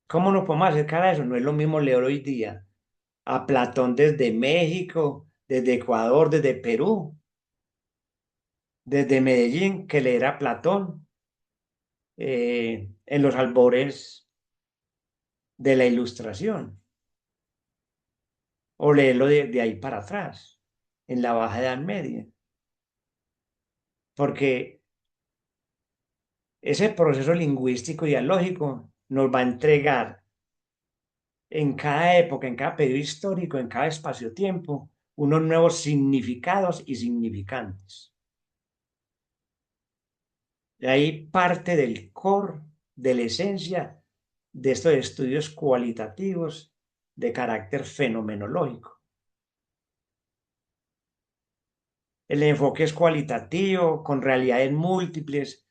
[SPEAKER 2] ¿Cómo nos podemos acercar a eso? No es lo mismo leer hoy día a Platón desde México, desde Ecuador, desde Perú, desde Medellín, que leer a Platón en los albores de la Ilustración, o leerlo de ahí para atrás, en la Baja Edad Media, porque ese proceso lingüístico y dialógico nos va a entregar en cada época, en cada periodo histórico, en cada espacio-tiempo, unos nuevos significados y significantes. De ahí parte del core, de la esencia de estos estudios cualitativos de carácter fenomenológico. El enfoque es cualitativo, con realidades múltiples.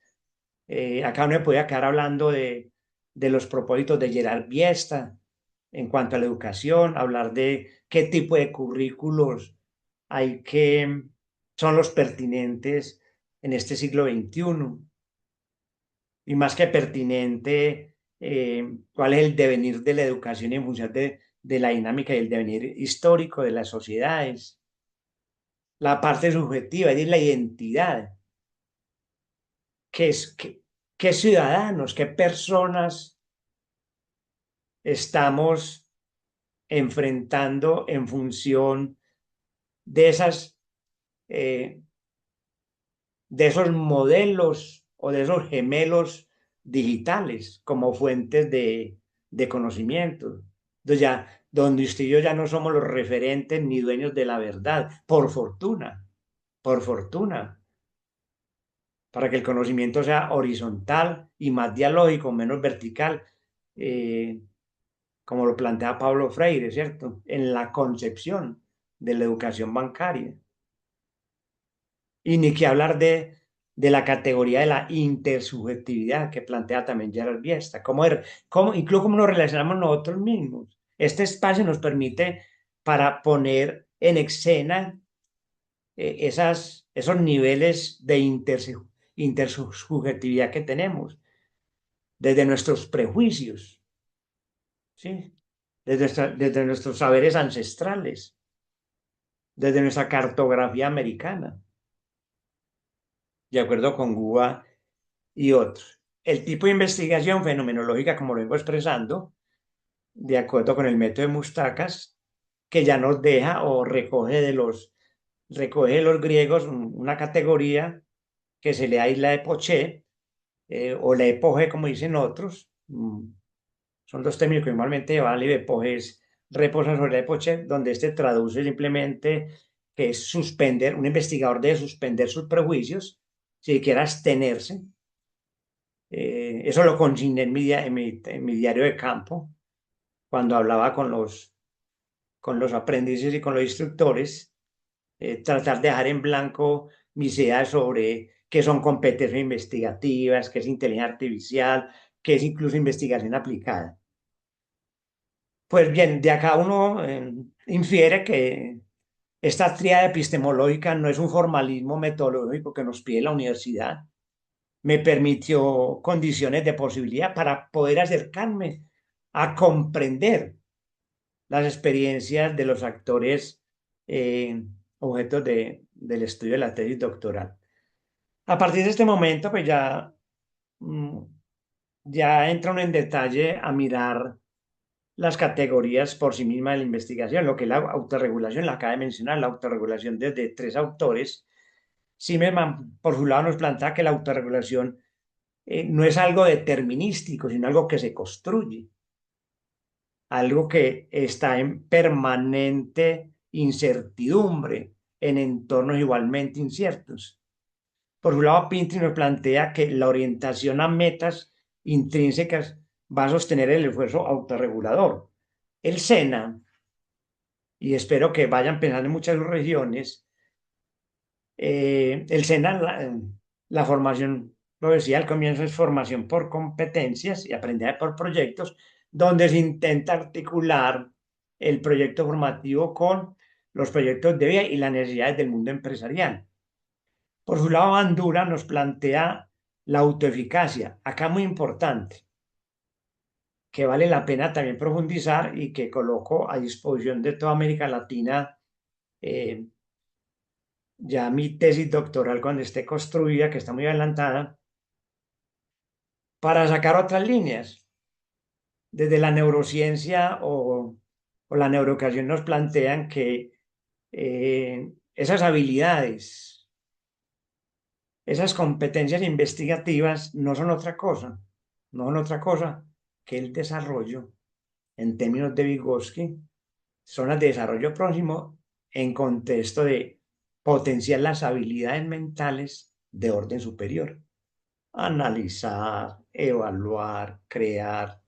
[SPEAKER 2] Acá uno podía quedar hablando de los propósitos de Gerard Biesta en cuanto a la educación, hablar de qué tipo de currículos hay que son los pertinentes en este siglo XXI. Y más que pertinente, cuál es el devenir de la educación en función de la dinámica y el devenir histórico de las sociedades. La parte subjetiva, es decir, la identidad. ¿Qué es, qué ciudadanos, qué personas estamos enfrentando en función de esas, eh, de esos modelos o de esos gemelos digitales como fuentes de conocimiento? Entonces ya, donde usted y yo ya no somos los referentes ni dueños de la verdad, por fortuna, para que el conocimiento sea horizontal y más dialógico, menos vertical, eh, como lo plantea Pablo Freire, ¿cierto? En la concepción de la educación bancaria. Y ni que hablar de la categoría de la intersubjetividad que plantea también Gerard Biesta, incluso cómo nos relacionamos nosotros mismos. Este espacio nos permite para poner en escena esos niveles de intersubjetividad que tenemos, desde nuestros prejuicios, ¿sí? Desde nuestros saberes ancestrales, desde nuestra cartografía americana, de acuerdo con Guba y otros. El tipo de investigación fenomenológica, como lo vengo expresando, de acuerdo con el método de Mustacas, que ya nos deja o recoge de los griegos una categoría que se le da la epoché, o la epoge, como dicen otros. Son dos términos que normalmente vale, y epoge es reposa sobre la epoché, donde este traduce simplemente que es suspender, un investigador debe suspender sus prejuicios, si quiere abstenerse. Eso lo consigné en mi diario de campo, cuando hablaba con los aprendices y con los instructores, tratar de dejar en blanco mis ideas sobre qué son competencias investigativas, qué es inteligencia artificial, qué es incluso investigación aplicada. Pues bien, de acá uno infiere que esta tríada epistemológica no es un formalismo metodológico que nos pide la universidad. Me permitió condiciones de posibilidad para poder acercarme a comprender las experiencias de los actores objetos del estudio de la tesis doctoral. A partir de este momento, pues mm, ya entra uno en detalle a mirar las categorías por sí misma de la investigación, lo que es la autorregulación, la acaba de mencionar, la autorregulación desde tres autores, Zimmerman, por su lado, nos plantea que la autorregulación no es algo determinístico, sino algo que se construye, algo que está en permanente incertidumbre en entornos igualmente inciertos. Por su lado, Pinter nos plantea que la orientación a metas intrínsecas va a sostener el esfuerzo autorregulador. El SENA, y espero que vayan pensando en muchas regiones, el SENA, la formación, lo decía al comienzo, es formación por competencias y aprendizaje por proyectos, donde se intenta articular el proyecto formativo con los proyectos de vida y las necesidades del mundo empresarial. Por su lado, Bandura nos plantea la autoeficacia, acá muy importante, que vale la pena también profundizar y que coloco a disposición de toda América Latina eh, ya mi tesis doctoral cuando esté construida, que está muy adelantada, para sacar otras líneas. Desde la neurociencia o la neuroeducación nos plantean que esas habilidades, esas competencias investigativas no son otra cosa, no son otra cosa que el desarrollo, en términos de Vygotsky, son las de desarrollo próximo en contexto de potenciar las habilidades mentales de orden superior. Analizar, evaluar, crear,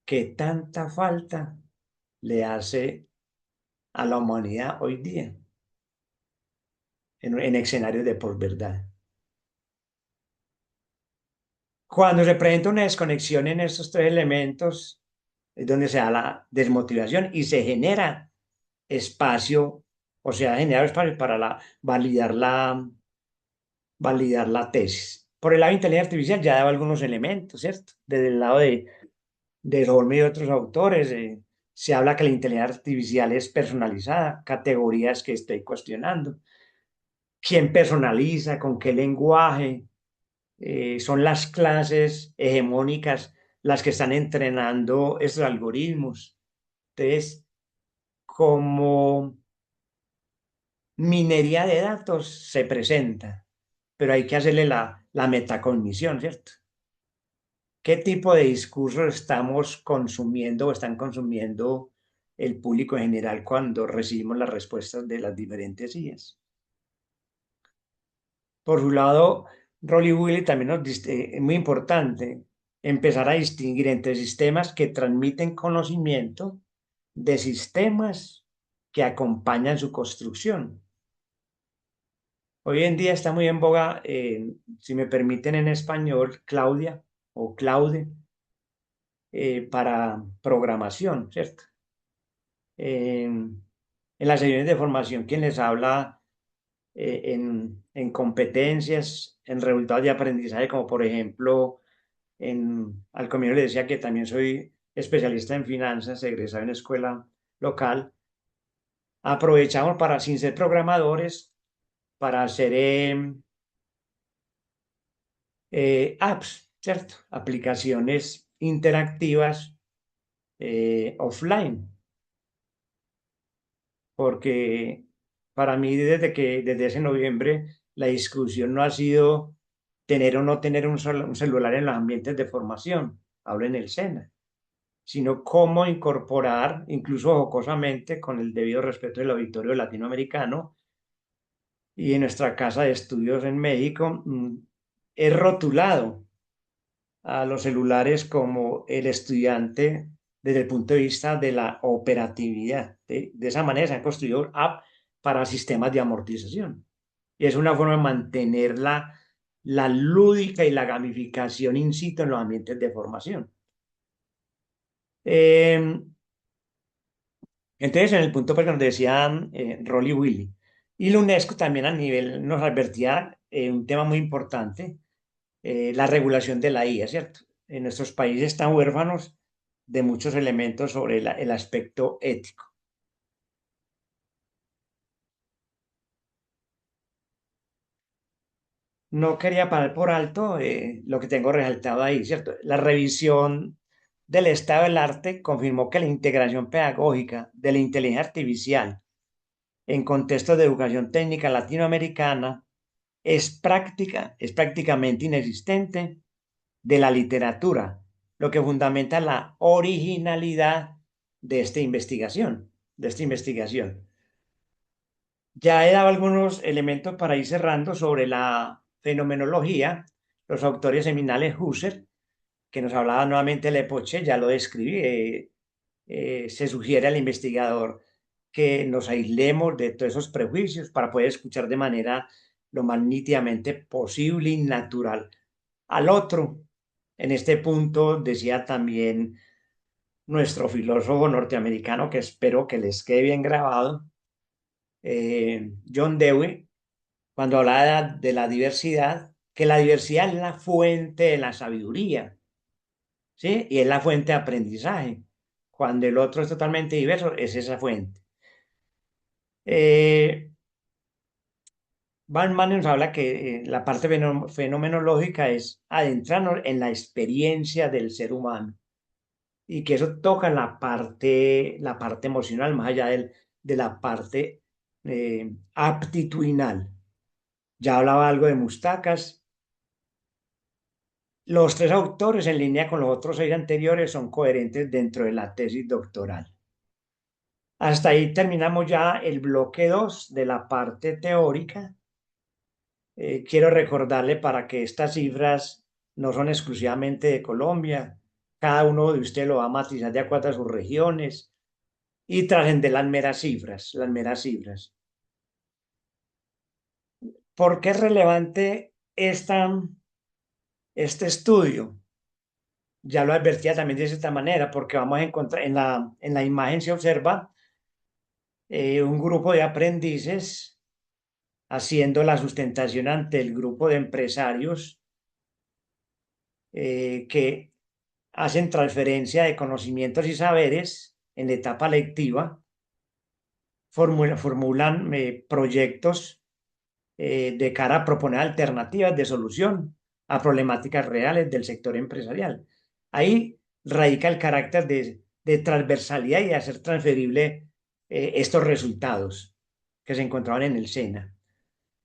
[SPEAKER 2] que tanta falta le hace a la humanidad hoy día en escenarios de posverdad. Cuando se presenta una desconexión en estos tres elementos, es donde se da la desmotivación y se genera espacio, o sea, generar espacio para validar la tesis. Por el lado de inteligencia artificial ya daba algunos elementos, ¿cierto? Desde el lado de Holme y otros autores, se habla que la inteligencia artificial es personalizada, categorías que estoy cuestionando. ¿Quién personaliza? ¿Con qué lenguaje? Son las clases hegemónicas las que están entrenando estos algoritmos. Entonces, como minería de datos se presenta, pero hay que hacerle la metacognición, ¿cierto? ¿Qué tipo de discurso estamos consumiendo o están consumiendo el público en general cuando recibimos las respuestas de las diferentes IAs? Por su lado, Rolly Willy también es muy importante empezar a distinguir entre sistemas que transmiten conocimiento de sistemas que acompañan su construcción. Hoy en día está muy en boga, si me permiten en español, Claudia o Claude, para programación, ¿cierto? En las sesiones de formación, quien les habla en competencias, en resultados de aprendizaje, como por ejemplo, al comienzo les decía que también soy especialista en finanzas, egresado en escuela local. Aprovechamos para, sin ser programadores, para hacer apps, ¿cierto? Aplicaciones interactivas offline, porque para mí desde ese noviembre la discusión no ha sido tener o no tener un celular en los ambientes de formación, hablo en el SENA, sino cómo incorporar, incluso jocosamente, con el debido respeto del auditorio latinoamericano y en nuestra casa de estudios en México, es rotulado a los celulares como el estudiante desde el punto de vista de la operatividad. De esa manera se han construido apps para sistemas de amortización. Y es una forma de mantener la lúdica y la gamificación in situ en los ambientes de formación. Entonces, en el punto porque nos decían Rolly Willy. Y la UNESCO también a nivel nos advertía un tema muy importante, la regulación de la IA, ¿cierto? En nuestros países están huérfanos de muchos elementos sobre el aspecto ético. No quería parar por alto lo que tengo resaltado ahí, ¿cierto? La revisión del estado del arte confirmó que la integración pedagógica de la inteligencia artificial en contextos de educación técnica latinoamericana es prácticamente inexistente de la literatura, lo que fundamenta la originalidad de esta investigación, Ya he dado algunos elementos para ir cerrando sobre la fenomenología. Los autores seminales Husserl, que nos hablaba nuevamente de la Epoché, ya lo describí. Se sugiere al investigador que nos aislemos de todos esos prejuicios para poder escuchar de manera lo más nítidamente posible y natural al otro. En este punto decía también nuestro filósofo norteamericano, que espero que les quede bien grabado, John Dewey, cuando hablaba de la diversidad, que la diversidad es la fuente de la sabiduría, ¿sí? Y es la fuente de aprendizaje. Cuando el otro es totalmente diverso, es esa fuente. Eh, Van Manen nos habla que la parte fenomenológica es adentrarnos en la experiencia del ser humano y que eso toca la parte emocional, más allá de la parte aptitudinal. Ya hablaba algo de Mustacas. Los tres autores, en línea con los otros seis anteriores, son coherentes dentro de la tesis doctoral. Hasta ahí terminamos ya el bloque 2 de la parte teórica. Quiero recordarle para que estas cifras no son exclusivamente de Colombia. Cada uno de ustedes lo va a matizar de acuerdo a sus regiones y trascender las meras cifras, las meras cifras. ¿Por qué es relevante este estudio? Ya lo advertía también de esta manera, porque vamos a encontrar en la imagen se observa un grupo de aprendices haciendo la sustentación ante el grupo de empresarios que hacen transferencia de conocimientos y saberes en la etapa lectiva, formulan proyectos de cara a proponer alternativas de solución a problemáticas reales del sector empresarial. Ahí radica el carácter de transversalidad y de hacer transferible estos resultados que se encontraban en el SENA.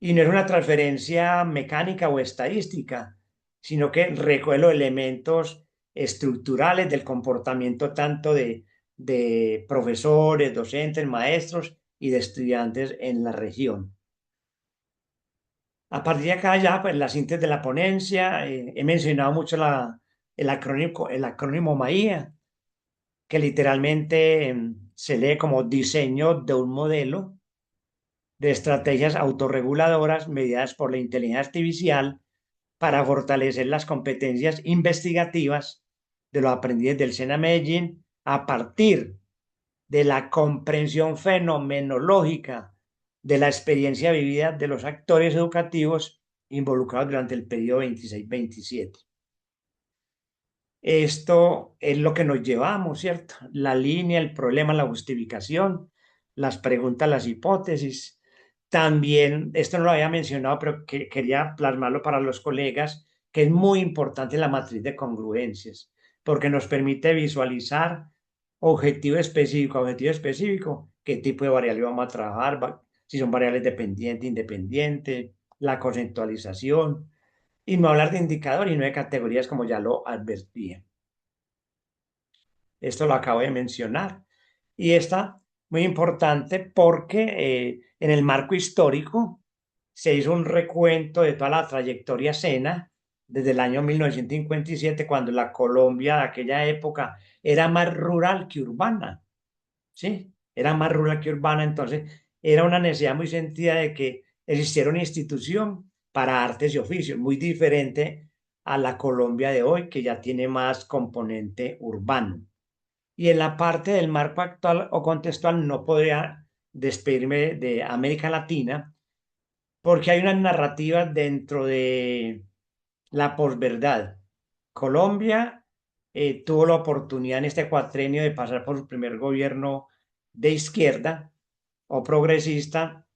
[SPEAKER 2] Y no es una transferencia mecánica o estadística, sino que recoge los elementos estructurales del comportamiento tanto de profesores, docentes, maestros y de estudiantes en la región. A partir de acá ya, pues la síntesis de la ponencia, he mencionado mucho el acrónimo MAIA, que literalmente se lee como diseño de un modelo de estrategias autorreguladoras mediadas por la inteligencia artificial para fortalecer las competencias investigativas de los aprendices del SENA Medellín a partir de la comprensión fenomenológica de la experiencia vivida de los actores educativos involucrados durante el periodo 26-27. Esto es lo que nos llevamos, ¿cierto? La línea, el problema, la justificación, las preguntas, las hipótesis. También, esto no lo había mencionado, pero quería plasmarlo para los colegas, que es muy importante la matriz de congruencias, porque nos permite visualizar objetivo específico, qué tipo de variable vamos a trabajar, si son variables dependiente, independiente, la conceptualización, y no hablar de indicador y no de categorías como ya lo advertí. Esto lo acabo de mencionar. Y está muy importante porque en el marco histórico se hizo un recuento de toda la trayectoria SENA desde el año 1957, cuando la Colombia de aquella época era más rural que urbana. ¿Sí? Era más rural que urbana, entonces era una necesidad muy sentida de que existiera una institución para artes y oficios, muy diferente a la Colombia de hoy, que ya tiene más componente urbano. Y en la parte del marco actual o contextual no podría despedirme de América Latina, porque hay unas narrativas dentro de la posverdad. Colombia tuvo la oportunidad en este cuatrenio de pasar por su primer gobierno de izquierda o progresista,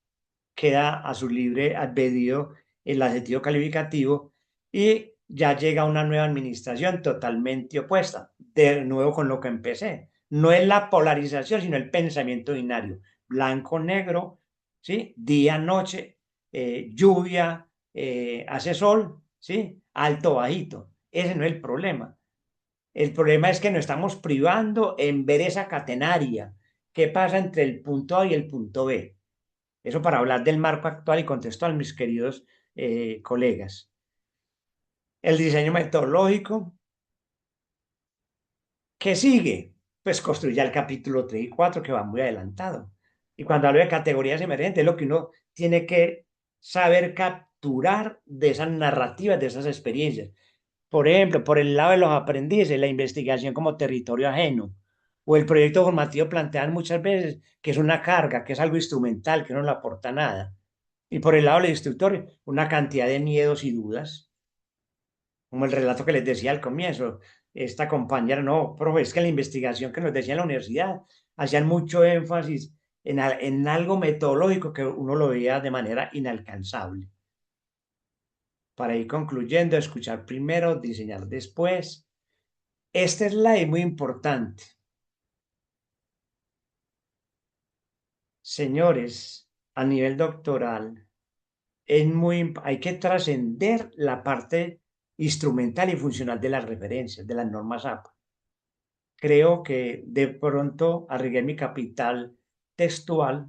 [SPEAKER 2] queda a su libre albedrío el adjetivo calificativo y ya llega una nueva administración totalmente opuesta, de nuevo con lo que empecé. No es la polarización, sino el pensamiento binario, blanco-negro ¿sí? Día, noche, lluvia, hace sol, ¿sí? Alto, bajito. Ese no es el problema. El problema es que nos estamos privando en ver esa catenaria. ¿Qué pasa entre el punto A y el punto B? Eso para hablar del marco actual y contextual, mis queridos colegas. El diseño metodológico, ¿qué sigue? Pues construir el capítulo 3 y 4 que va muy adelantado. Y cuando hablo de categorías emergentes, es lo que uno tiene que saber capturar de esas narrativas, de esas experiencias. Por ejemplo, por el lado de los aprendices, la investigación como territorio ajeno, o el proyecto formativo plantean muchas veces que es una carga, que es algo instrumental, que no le aporta nada. Y por el lado del instructor, una cantidad de miedos y dudas, como el relato que les decía al comienzo. Esta compañera, no, profe, es que la investigación que nos decía en la universidad hacían mucho énfasis en algo metodológico que uno lo veía de manera inalcanzable. Para ir concluyendo, escuchar primero, diseñar después. Esta es la y muy importante. Señores, a nivel doctoral, hay que trascender la parte instrumental y funcional de las referencias, de las normas APA. Creo que de pronto arriesgué mi capital textual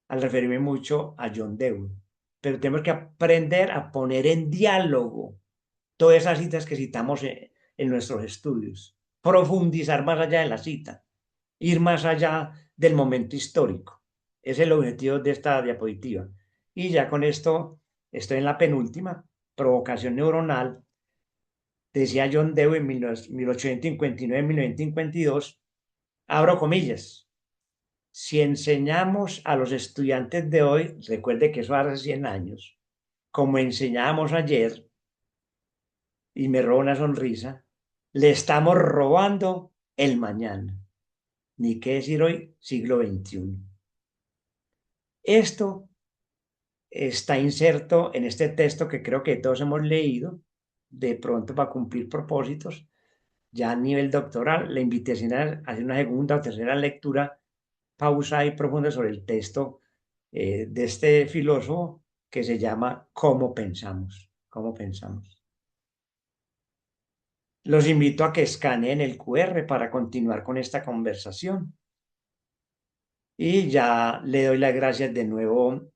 [SPEAKER 2] al referirme mucho a John Dewey, pero tenemos que aprender a poner en diálogo todas esas citas que citamos en nuestros estudios, profundizar más allá de la cita, ir más allá del momento histórico. Es el objetivo de esta diapositiva. Y ya con esto estoy en la penúltima, provocación neuronal. Decía John Dewey en 1859-1952, abro comillas, si enseñamos a los estudiantes de hoy, recuerde que eso hace 100 años, como enseñábamos ayer, y me roba una sonrisa, le estamos robando el mañana. Ni qué decir hoy, siglo XXI. Esto está inserto en este texto que creo que todos hemos leído, de pronto para cumplir propósitos, ya a nivel doctoral, la invitación a hacer una segunda o tercera lectura pausa y profunda sobre el texto de este filósofo que se llama ¿Cómo pensamos? ¿Cómo pensamos? Los invito a que escaneen el QR para continuar con esta conversación. Y ya le doy las gracias de nuevo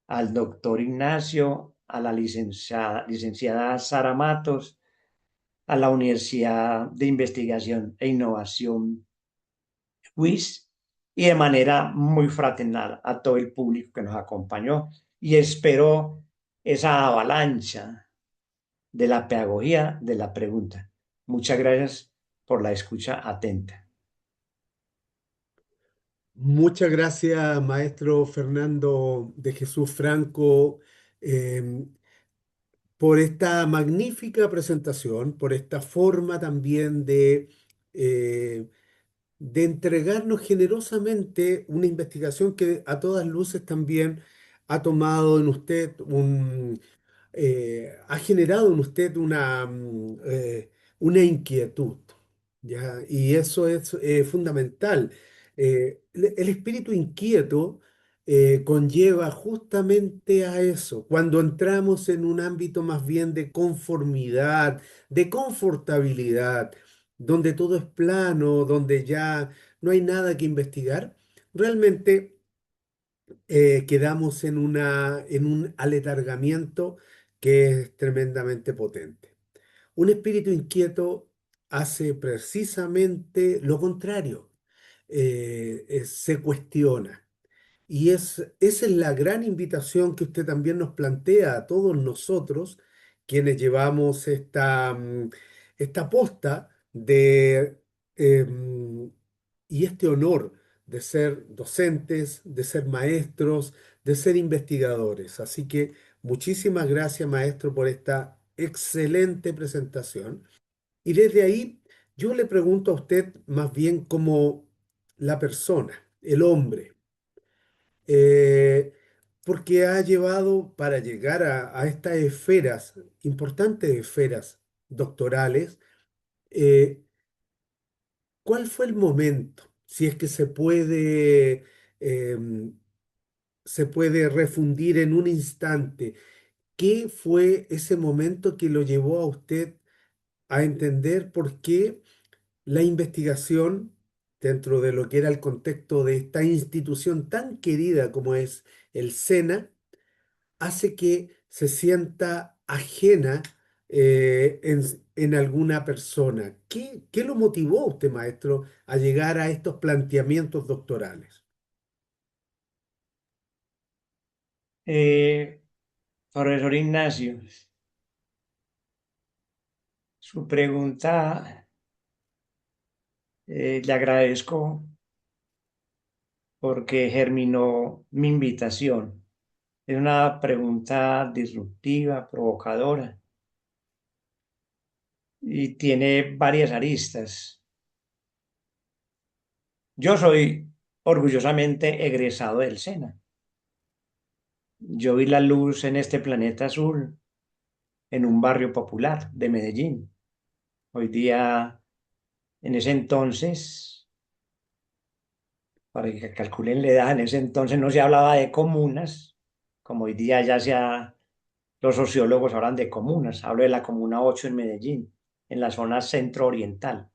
[SPEAKER 2] al doctor Ignacio, a la licenciada Sara Matos, a la Universidad de Investigación e Innovación WIS y de manera muy fraternal a todo el público que nos acompañó. Y espero esa avalancha de la pedagogía de la pregunta. Muchas gracias por la escucha atenta.
[SPEAKER 1] Muchas gracias, maestro Fernando de Jesús Franco, eh, por esta magnífica presentación, por esta forma también eh, de entregarnos generosamente una investigación que a todas luces también ha tomado en usted ha generado en usted una inquietud, ¿ya? Y eso es fundamental. El espíritu inquieto conlleva justamente a eso. Cuando entramos en un ámbito más bien de conformidad, de confortabilidad, donde todo es plano, donde ya no hay nada que investigar, realmente quedamos en un aletargamiento que es tremendamente potente. Un espíritu inquieto hace precisamente lo contrario, se cuestiona. Y esa es la gran invitación que usted también nos plantea a todos nosotros, quienes llevamos esta posta em, y este honor de ser docentes, de ser maestros, de ser investigadores. Así que muchísimas gracias, maestro, por esta excelente presentación. Y desde ahí yo le pregunto a usted más bien como la persona, el hombre, eh, porque ha llevado para llegar a estas esferas, importantes esferas doctorales, eh, ¿cuál fue el momento, si es que se puede se puede refundir en un instante. ¿Qué fue ese momento que lo llevó a usted a entender por qué la investigación, dentro de lo que era el contexto de esta institución tan querida como es el SENA, hace que se sienta ajena en alguna persona? ¿Qué lo motivó a usted, maestro, a llegar a estos planteamientos doctorales?
[SPEAKER 2] Eh, Profesor Ignacio, su pregunta, le agradezco porque germinó mi invitación. Es una pregunta disruptiva, provocadora y tiene varias aristas. Yo soy orgullosamente egresado del SENA. Yo vi la luz en este planeta azul en un barrio popular de Medellín. Hoy día, en ese entonces, para que calculen la edad, en ese entonces no se hablaba de comunas, como hoy día los sociólogos hablan de comunas. Hablo de la Comuna 8 en Medellín, en la zona centro-oriental,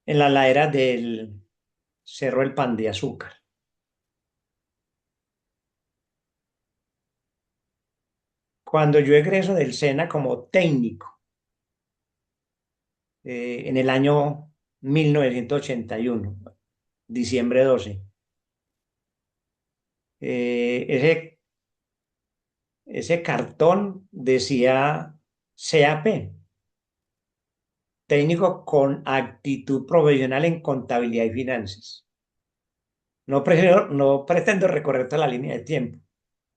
[SPEAKER 2] en la ladera del Cerro El Pan de Azúcar. Cuando yo egreso del SENA como técnico, en el año 1981, diciembre 12, ese ese cartón decía CAP, técnico con actitud profesional en contabilidad y finanzas. No pretendo recorrer toda la línea de tiempo,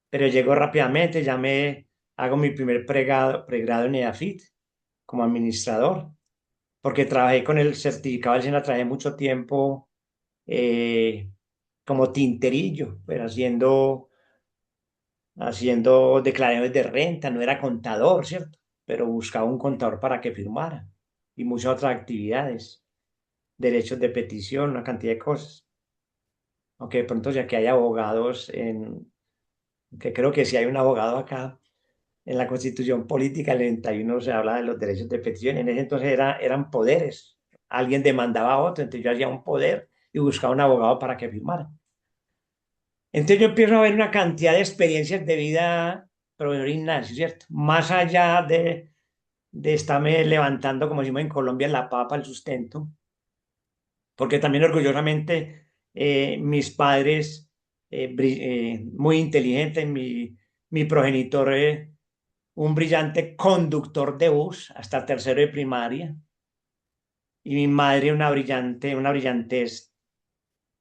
[SPEAKER 2] pero llego rápidamente, ya me hago mi primer pregrado en EAFIT como administrador, porque trabajé con el certificado del SENA, trabajé mucho tiempo eh, como tinterillo, pero haciendo declaraciones de renta, no era contador, ¿cierto? Pero buscaba un contador para que firmara y muchas otras actividades, derechos de petición, una cantidad de cosas. Aunque de pronto ya que hay abogados que creo que si hay un abogado acá, en la Constitución Política del 91 se habla de los derechos de petición. En ese entonces eran poderes. Alguien demandaba a otro, entonces yo hacía un poder y buscaba un abogado para que firmara. Entonces yo empiezo a ver una cantidad de experiencias de vida, profesor Ignacio, ¿cierto? Más allá de estarme levantando, como decimos en Colombia, la papa, el sustento, porque también orgullosamente mis padres, muy inteligentes, mi progenitor, un brillante conductor de bus hasta tercero de primaria, y mi madre una brillantez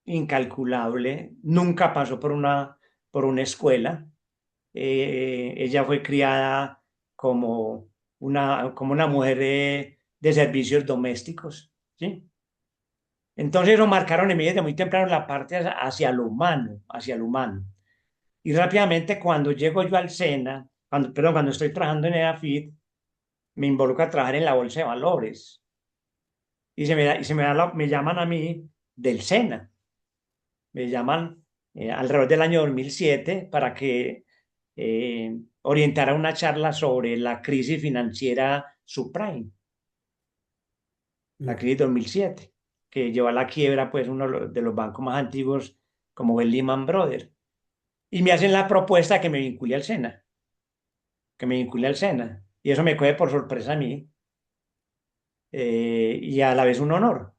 [SPEAKER 2] incalculable, nunca pasó por una escuela. Ella fue criada como una mujer de servicios domésticos, ¿sí? Entonces lo marcaron en mí desde muy temprano la parte hacia lo humano, hacia lo humano. Y rápidamente cuando llego yo al SENA, cuando estoy trabajando en EAFIT, me involucro a trabajar en la bolsa de valores. Me llaman a mí del SENA. Me llaman alrededor del año 2007 para que orientara una charla sobre la crisis financiera subprime, la
[SPEAKER 1] Mm.
[SPEAKER 2] crisis 2007, que llevó a la quiebra pues uno de los bancos más antiguos como el Lehman Brothers. Y me hacen la propuesta que me vincule al SENA, que me vincule al SENA. Y eso me coge por sorpresa a mí y a la vez un honor.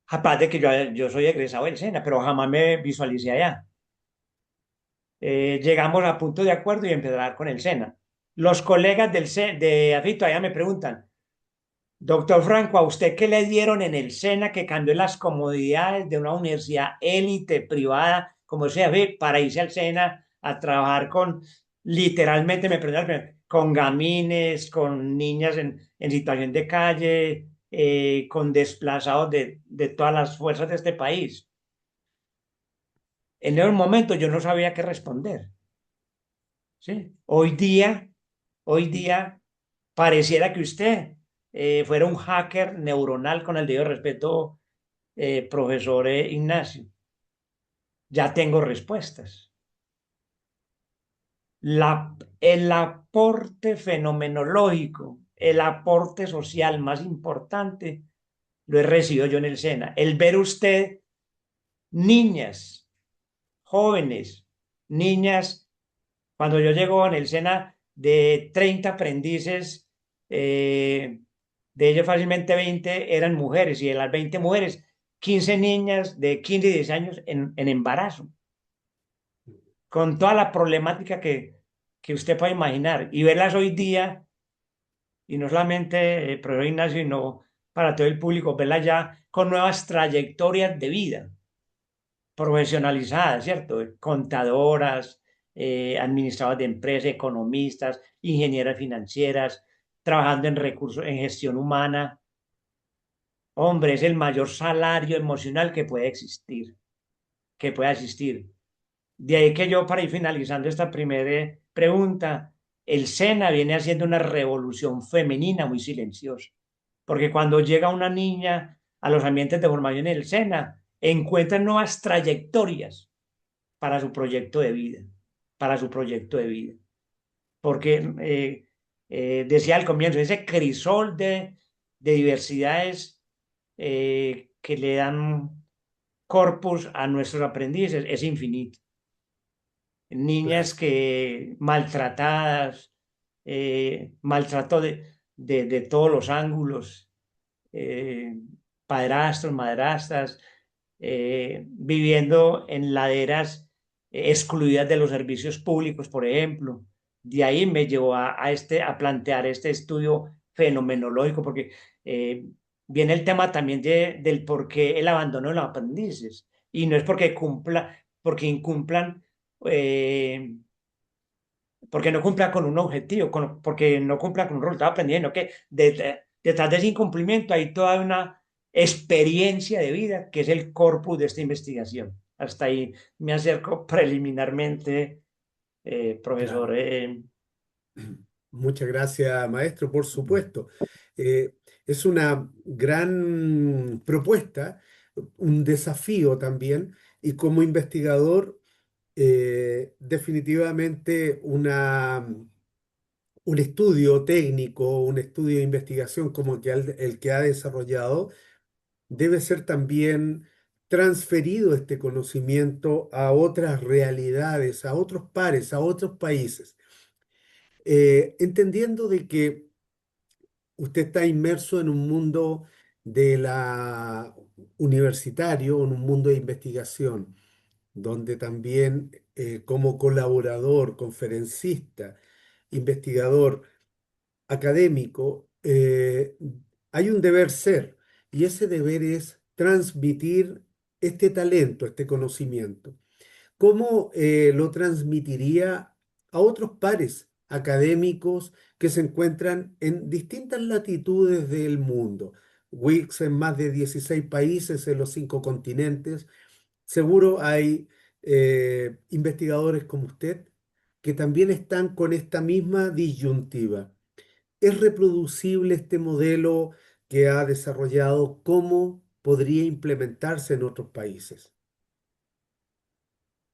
[SPEAKER 2] Aparte de que yo soy egresado del SENA, pero jamás me visualicé allá. Llegamos a punto de acuerdo y empezar con el SENA. Los colegas de Afito allá me preguntan, doctor Franco, ¿a usted qué le dieron en el SENA que cambió las comodidades de una universidad élite privada como sea para irse al SENA a trabajar literalmente me preguntan, con gamines, con niñas en situación de calle, con desplazados de todas las fuerzas de este país? En esos momentos yo no sabía qué responder. ¿Sí? Hoy día pareciera que usted fuera un hacker neuronal con el debido respeto, profesor Ignacio. ya tengo respuestas. El aporte fenomenológico, el aporte social más importante, lo he recibido yo en el SENA. El ver usted niñas, jóvenes, niñas, cuando yo llego en el SENA de 30 aprendices, de ellos fácilmente 20 eran mujeres y de las 20 mujeres, 15 niñas de 15 y 10 años en embarazo, con toda la problemática que usted puede imaginar y verlas hoy día, y no solamente, profesor Ignacio, sino para todo el público, verlas ya con nuevas trayectorias de vida profesionalizadas, ¿cierto? Contadoras, administradoras de empresas, economistas, ingenieras financieras, trabajando en recursos, en gestión humana. Hombre, es el mayor salario emocional que puede existir, que puede existir. De ahí que yo, para ir finalizando esta primera pregunta, el SENA viene haciendo una revolución femenina muy silenciosa, porque cuando llega una niña a los ambientes de formación en el SENA, encuentra nuevas trayectorias para su proyecto de vida, para su proyecto de vida. Porque decía al comienzo, ese crisol de diversidades que le dan corpus a nuestros aprendices es infinito. Niñas
[SPEAKER 1] Claro.
[SPEAKER 2] que maltratadas, maltrato de todos los ángulos, eh, padrastros, madrastas, viviendo en laderas excluidas de los servicios públicos, por ejemplo. De ahí me llevó a plantear este estudio fenomenológico, porque eh, viene el tema también del por qué el abandono de los aprendices. Y no es porque incumplan, eh, porque no cumplan con un objetivo, porque no cumplan con un resultado aprendido, sino que detrás de ese incumplimiento hay toda una experiencia de vida que es el corpus de esta investigación. Hasta ahí me acerco preliminarmente,
[SPEAKER 1] Claro.
[SPEAKER 2] profesor.
[SPEAKER 1] Muchas gracias, maestro, por supuesto. Eh, es una gran propuesta, un desafío también, y como investigador, definitivamente un estudio técnico, un estudio de investigación como el que ha desarrollado, debe ser también transferido este conocimiento a otras realidades, a otros pares, a otros países. Entendiendo de que usted está inmerso en un mundo de la universitario, en un mundo de investigación, donde también como colaborador, conferencista, investigador, académico, hay un deber ser, y ese deber es transmitir este talento, este conocimiento. ¿Cómo lo transmitiría a otros pares académicos que se encuentran en distintas latitudes del mundo? WICS en más de 16 países en los 5 continentes. Seguro hay investigadores como usted que también están con esta misma disyuntiva. ¿Es reproducible este modelo que ha desarrollado? ¿Cómo podría implementarse en otros países?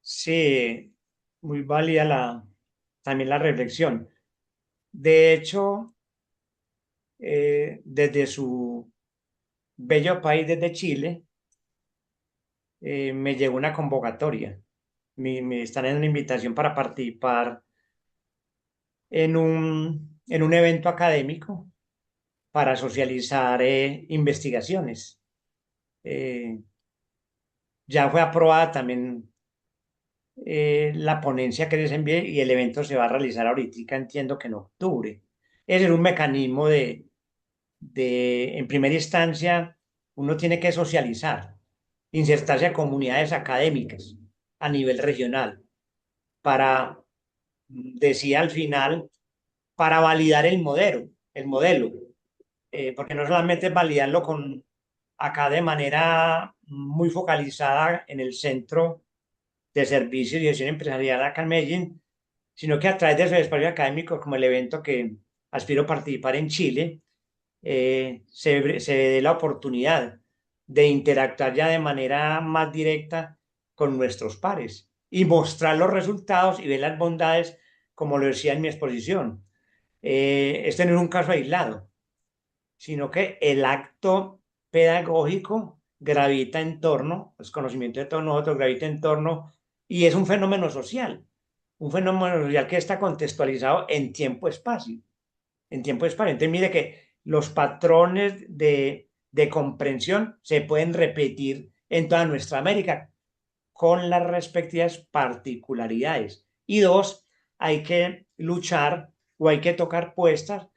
[SPEAKER 2] Sí, muy válida también la reflexión. De hecho, desde su bello país, desde Chile, me llegó una convocatoria. Me están en una invitación para participar en un evento académico para socializar investigaciones. Eh, ya fue aprobada también la ponencia que les envié y el evento se va a realizar ahorita, entiendo que en octubre. Ese es un mecanismo en primera instancia, uno tiene que socializar, insertarse a comunidades académicas a nivel regional para, decía al final, para validar el modelo, porque no solamente es validarlo acá de manera muy focalizada en el centro de servicios y gestión empresarial acá en Medellín, sino que a través de esos espacios académicos, como el evento que aspiro a participar en Chile, se dé la oportunidad de interactuar ya de manera más directa con nuestros pares y mostrar los resultados y ver las bondades, como lo decía en mi exposición. Este no es un caso aislado, sino que el acto pedagógico gravita en torno, el conocimiento de todos nosotros gravita en torno, y es un fenómeno social que está contextualizado en tiempo-espacio, en tiempo-espacio. Entonces, mire que los patrones de comprensión se pueden repetir en toda nuestra América con las respectivas particularidades. Y dos, hay que luchar o hay que tocar puertas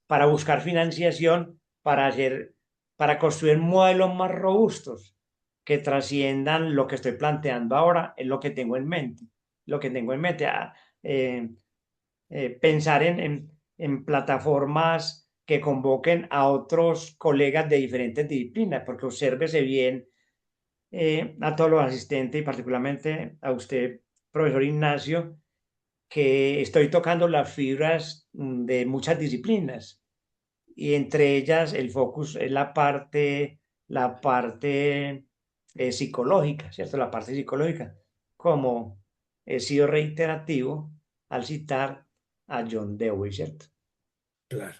[SPEAKER 2] para buscar financiación para construir modelos más robustos que trasciendan lo que estoy planteando ahora, es lo que tengo en mente. Lo que tengo en mente, eh, pensar en plataformas que convoquen a otros colegas de diferentes disciplinas, porque obsérvese bien, a todos los asistentes y particularmente a usted, profesor Ignacio, que estoy tocando las fibras de muchas disciplinas y entre ellas el focus es la parte psicológica, ¿cierto? La parte psicológica, como he sido reiterativo al citar a John Dewey, ¿cierto?
[SPEAKER 1] Claro.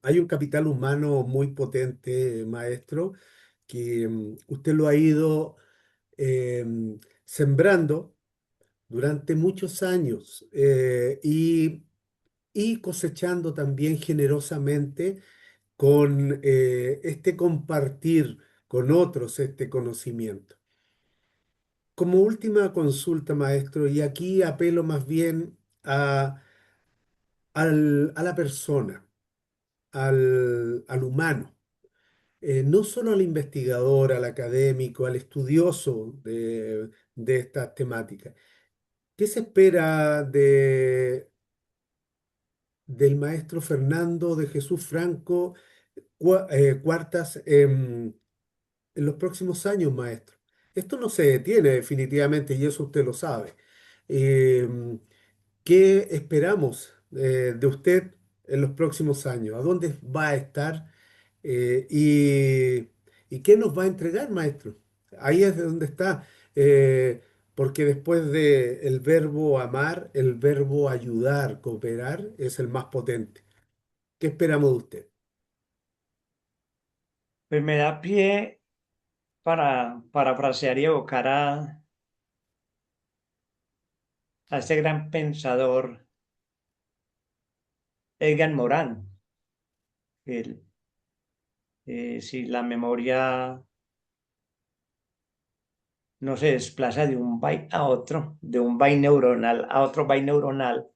[SPEAKER 1] Hay un capital humano muy potente, maestro, que usted lo ha ido sembrando durante muchos años y cosechando también generosamente con este compartir con otros este conocimiento. Como última consulta, maestro, y aquí apelo más bien a la persona, al humano, no solo al investigador, al académico, al estudioso de estas temáticas. ¿Qué se espera del maestro Fernando de Jesús Franco Cuartas en los próximos años, maestro? Esto no se detiene definitivamente y eso usted lo sabe. Em, ¿Qué esperamos de usted en los próximos años? ¿A dónde va a estar? ¿Y qué nos va a entregar, maestro? Ahí es de donde está. Porque después de el verbo amar, el verbo ayudar, cooperar, es el más potente. ¿Qué esperamos de usted?
[SPEAKER 2] Pues me da pie para parafrasear y evocar a este gran pensador, Edgar Morán. El, si la memoria no se desplaza de un byte a otro, de un byte neuronal a otro byte neuronal,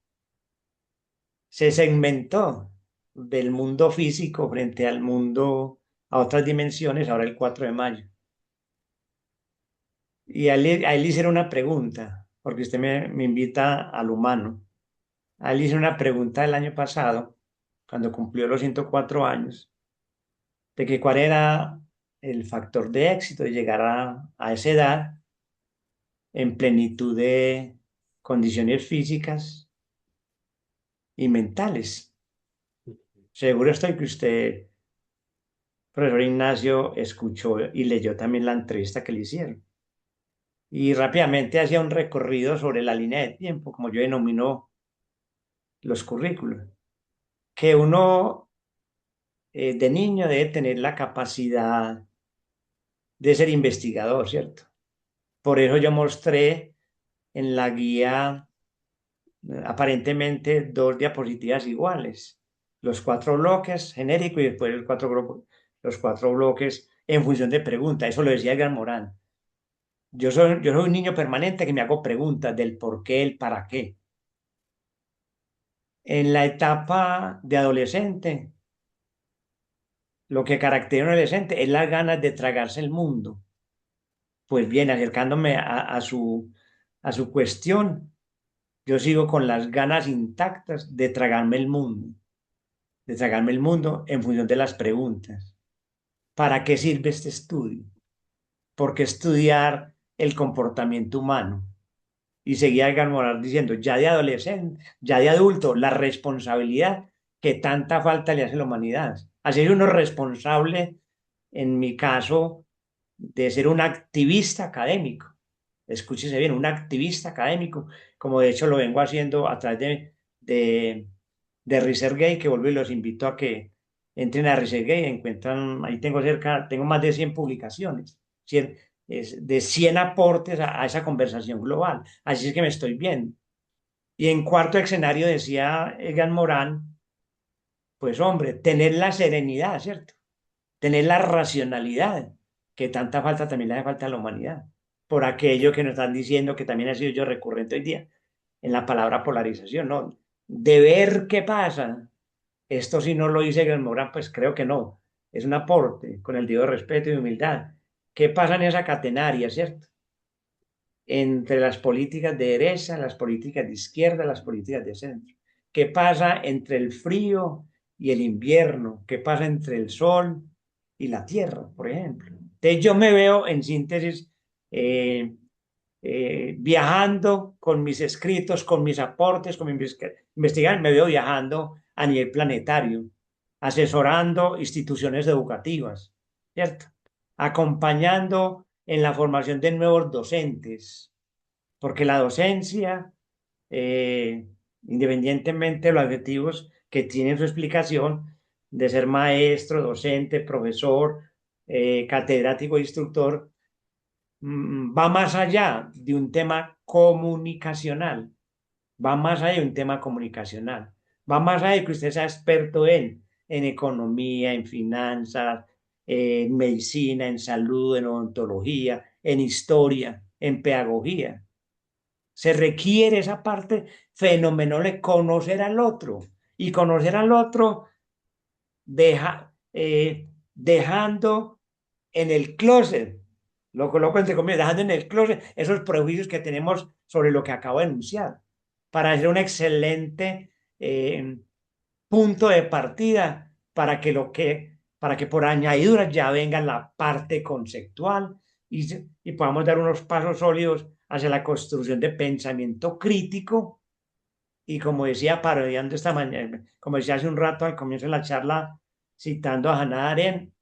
[SPEAKER 2] se segmentó del mundo físico frente al mundo a otras dimensiones, ahora el 4 de mayo. Y a él le hicieron una pregunta, porque usted me invita al humano. A él le hicieron una pregunta el año pasado, cuando cumplió los 104 años, de que cuál era el factor de éxito de llegar a esa edad en plenitud de condiciones físicas y mentales. Seguro estoy que usted, profesor Ignacio, escuchó y leyó también la entrevista que le hicieron. Y rápidamente hacía un recorrido sobre la línea de tiempo, como yo denomino los currículos, que uno de niño debe tener la capacidad de ser investigador, ¿cierto? Por eso yo mostré en la guía aparentemente dos diapositivas iguales, los cuatro bloques genérico y después los cuatro bloques en función de preguntas. Eso lo decía Edgar Morán. Yo soy un niño permanente que me hago preguntas del por qué, el para qué. En la etapa de adolescente, lo que caracteriza a un adolescente es las ganas de tragarse el mundo. Pues bien, acercándome a su cuestión, yo sigo con las ganas intactas de tragarme el mundo en función de las preguntas. ¿Para qué sirve este estudio? ¿Por qué estudiar el comportamiento humano? Y seguía Edgar diciendo, ya de adolescente, ya de adulto, la responsabilidad que tanta falta le hace a la humanidad. Así es uno responsable, en mi caso, de ser un activista académico. Escúchese bien, un activista académico, como de hecho lo vengo haciendo a través de ResearchGate, que vuelvo y los invito a que entren a ResearchGate, encuentran, ahí tengo más de 100 publicaciones, 100, de 100 aportes a esa conversación global. Así es que me estoy viendo. Y en cuarto escenario decía Egan Morán, pues hombre, tener la serenidad, ¿cierto? Tener la racionalidad, que tanta falta también le hace falta a la humanidad, por aquello que nos están diciendo, que también ha sido yo recurrente hoy día, en la palabra polarización, ¿no? De ver qué pasa. Esto si no lo dice Morán, pues creo que no. Es un aporte, con el debido respeto y humildad. ¿Qué pasa en esa catenaria, cierto? Entre las políticas de derecha, las políticas de izquierda, las políticas de centro. ¿Qué pasa entre el frío y el invierno? ¿Qué pasa entre el sol y la tierra, por ejemplo? Entonces yo me veo en síntesis eh, viajando con mis escritos, con mis aportes, con mi investigación, me veo viajando a nivel planetario, asesorando instituciones educativas, ¿cierto? Acompañando en la formación de nuevos docentes, porque la docencia, eh, independientemente de los adjetivos que tienen su explicación, de ser maestro, docente, profesor, catedrático, instructor, va más allá de un tema comunicacional, va más allá de un tema comunicacional, va más allá de que usted sea experto en economía, en finanzas, en medicina, en salud, en odontología, en historia, en pedagogía. Se requiere esa parte fenomenal de conocer al otro y conocer al otro dejando en el closet, lo coloco entre comillas, dejando en el closet esos prejuicios que tenemos sobre lo que acabo de enunciar, para hacer un excelente punto de partida para que por añadidura ya venga la parte conceptual y podamos dar unos pasos sólidos hacia la construcción de pensamiento crítico y como decía, parodiando esta mañana, como decía hace un rato al comienzo de la charla, citando a Hannah Arendt,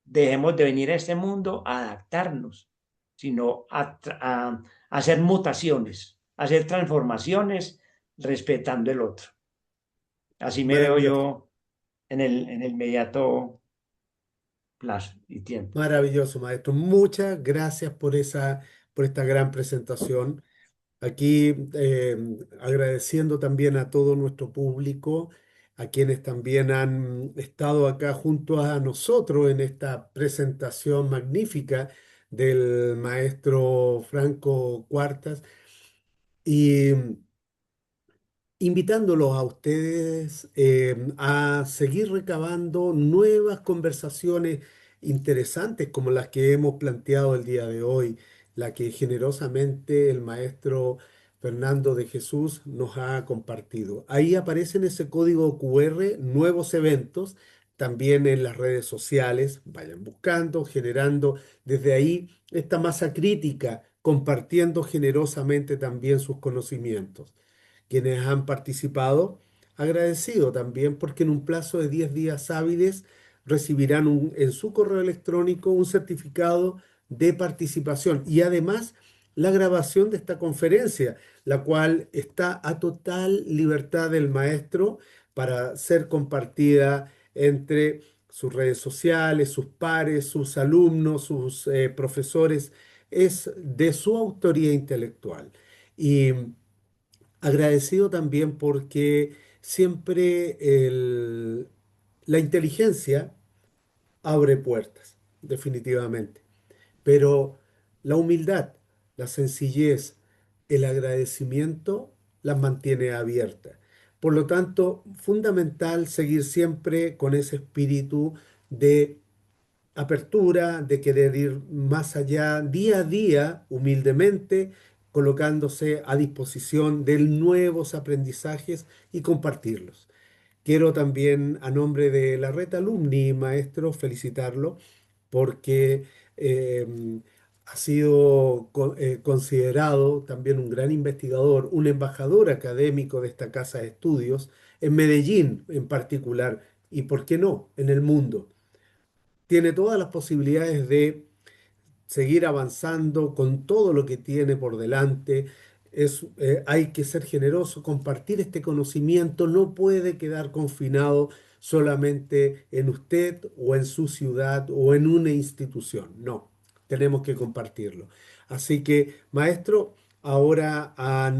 [SPEAKER 2] dejemos de venir a este mundo a adaptarnos, sino a hacer mutaciones, a hacer transformaciones respetando el otro. Así me veo
[SPEAKER 1] Maravilloso,
[SPEAKER 2] yo en el inmediato plazo y tiempo.
[SPEAKER 1] maravilloso, maestro. Muchas gracias por esta gran presentación. Aquí agradeciendo también a todo nuestro público, a quienes también han estado acá junto a nosotros en esta presentación magnífica del maestro Franco Cuartas. Y invitándolos a ustedes a seguir recabando nuevas conversaciones interesantes como las que hemos planteado el día de hoy, la que generosamente el maestro Fernando de Jesús nos ha compartido. Ahí aparece en ese código QR nuevos eventos, también en las redes sociales, vayan buscando, generando desde ahí esta masa crítica, compartiendo generosamente también sus conocimientos quienes han participado. Agradecido también porque en un plazo de 10 días hábiles recibirán en su correo electrónico un certificado de participación y además la grabación de esta conferencia, la cual está a total libertad del maestro para ser compartida entre sus redes sociales, sus pares, sus alumnos, sus profesores. Es de su autoría intelectual. Y agradecido también porque siempre la inteligencia abre puertas, definitivamente. Pero la humildad, la sencillez, el agradecimiento las mantiene abiertas. Por lo tanto, fundamental seguir siempre con ese espíritu de apertura, de querer ir más allá, día a día, humildemente, colocándose a disposición de nuevos aprendizajes y compartirlos. Quiero también, a nombre de la red Alumni, maestro, felicitarlo porque eh, ha sido considerado también un gran investigador, un embajador académico de esta casa de estudios, en Medellín en particular, y por qué no, en el mundo tiene todas las posibilidades de seguir avanzando con todo lo que tiene por delante. Hay que ser generoso, compartir este conocimiento, no puede quedar confinado solamente en usted o en su ciudad o en una institución, no, tenemos que compartirlo. Así que, maestro, ahora a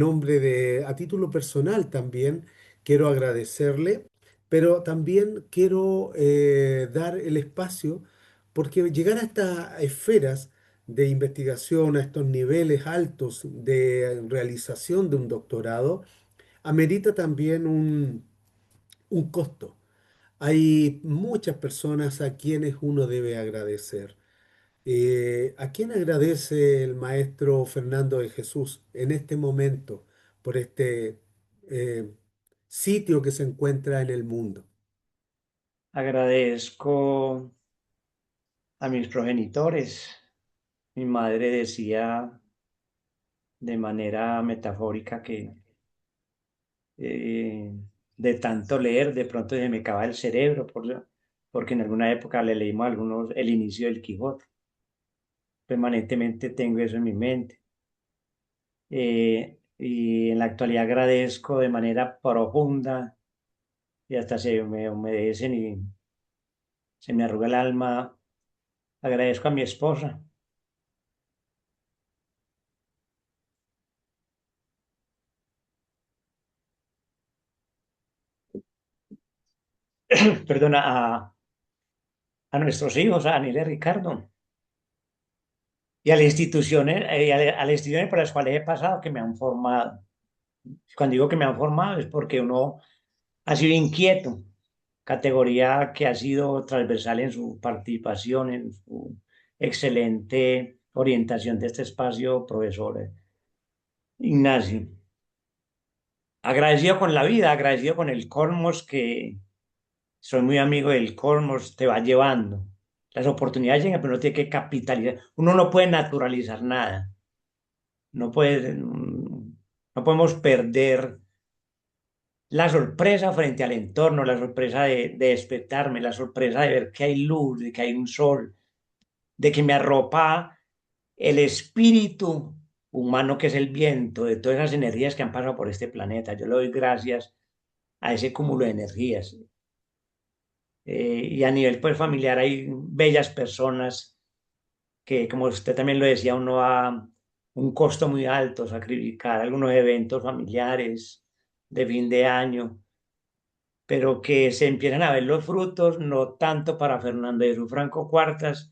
[SPEAKER 1] título personal también, quiero agradecerle, pero también quiero dar el espacio porque llegar a estas esferas de investigación, a estos niveles altos de realización de un doctorado, amerita también un costo. Hay muchas personas a quienes uno debe agradecer. ¿A quién agradece el maestro Fernando de Jesús en este momento por este eh, sitio que se encuentra en el mundo?
[SPEAKER 2] Agradezco a mis progenitores. Mi madre decía de manera metafórica que eh, de tanto leer, de pronto se me acaba el cerebro, porque en alguna época le leímos algunos el inicio del Quijote. Permanentemente tengo eso en mi mente. Y en la actualidad agradezco de manera profunda y hasta se me humedecen y se me arruga el alma. Agradezco a mi esposa. Perdona, a nuestros hijos, a Anil y Ricardo, y a las instituciones, a las instituciones por las cuales he pasado que me han formado. Cuando digo que me han formado es porque uno ha sido inquieto, categoría que ha sido transversal en su participación, en su excelente orientación de este espacio, profesor Ignacio. Agradecido con la vida, agradecido con el cosmos, que soy muy amigo del cosmos, te va llevando. Las oportunidades llegan, pero uno tiene que capitalizar. Uno no puede naturalizar nada. No puede, no podemos perder la sorpresa frente al entorno, la sorpresa de despertarme, la sorpresa de ver que hay luz, de que hay un sol, de que me arropa el espíritu humano que es el viento, de todas esas energías que han pasado por este planeta. Yo le doy gracias a ese cúmulo de energías. Y a nivel pues, familiar hay bellas personas que, como usted también lo decía, uno a un costo muy alto, sacrificar algunos eventos familiares de fin de año, pero que se empiezan a ver los frutos, no tanto para Fernando de Franco Cuartas,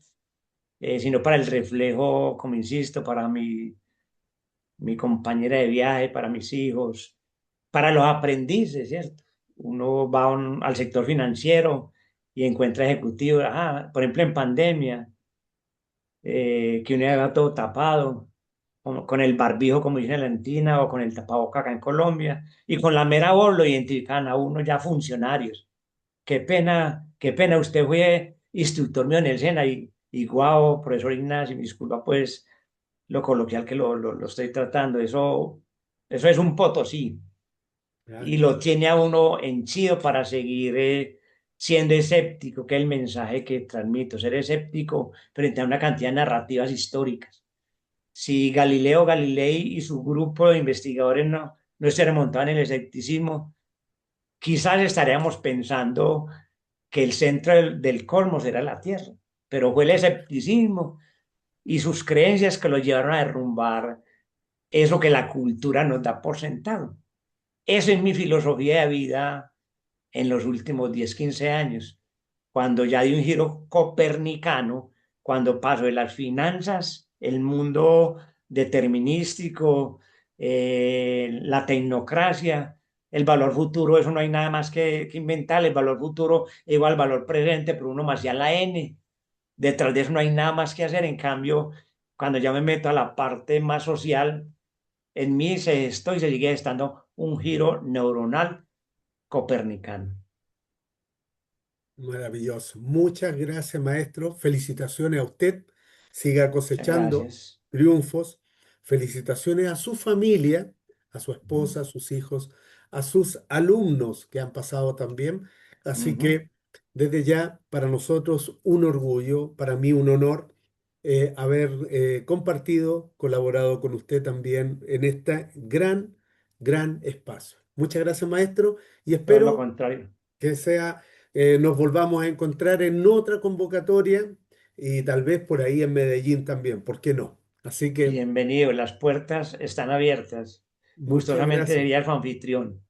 [SPEAKER 2] sino para el reflejo, como insisto, para mi compañera de viaje, para mis hijos, para los aprendices, ¿cierto? Uno va al sector financiero y encuentra ejecutivos, por ejemplo, en pandemia, que uno haga todo tapado, con el barbijo, como dicen en Argentina, o con el tapaboca acá en Colombia, y con la mera voz lo identifican a uno ya funcionarios. Qué pena, usted fue instructor mío en el SENA y guau, profesor Ignacio, me disculpa pues lo coloquial que lo estoy tratando, eso es un potosí
[SPEAKER 1] ¿Ya?
[SPEAKER 2] y lo tiene a uno henchido para seguir siendo escéptico, que es el mensaje que transmito, ser escéptico frente a una cantidad de narrativas históricas. Si Galileo Galilei y su grupo de investigadores no se remontaban en el escepticismo, quizás estaríamos pensando que el centro del cosmos era la Tierra, pero fue el escepticismo y sus creencias que lo llevaron a derrumbar eso que la cultura nos da por sentado. Esa es mi filosofía de vida en los últimos 10 15 años, cuando ya di un giro copernicano, cuando paso de las finanzas, el mundo determinístico, la tecnocracia, el valor futuro, eso no hay nada más que inventar, el valor futuro es igual al valor presente, pero uno más ya la N, detrás de eso no hay nada más que hacer, en cambio, cuando ya me meto a la parte más social, en mí se sigue estando un giro neuronal copernicano.
[SPEAKER 1] Maravilloso. Muchas gracias, maestro. Felicitaciones a usted. Siga
[SPEAKER 2] Muchas
[SPEAKER 1] cosechando
[SPEAKER 2] gracias.
[SPEAKER 1] triunfos. Felicitaciones a su familia, a su
[SPEAKER 2] Ujú,
[SPEAKER 1] esposa, a sus hijos, a sus alumnos que han pasado también. Así
[SPEAKER 2] ujú.
[SPEAKER 1] que desde ya, para nosotros un orgullo, para mí un honor haber compartido, colaborado con usted también en este gran, gran espacio. Muchas gracias, maestro, y
[SPEAKER 2] Todo lo
[SPEAKER 1] espero
[SPEAKER 2] contrario.
[SPEAKER 1] que sea, nos volvamos a encontrar en otra convocatoria y tal vez por ahí en Medellín también, ¿por qué no? Así que
[SPEAKER 2] Bienvenido, las puertas están abiertas.
[SPEAKER 1] muchas
[SPEAKER 2] Gustosamente
[SPEAKER 1] gracias,
[SPEAKER 2] sería su anfitrión.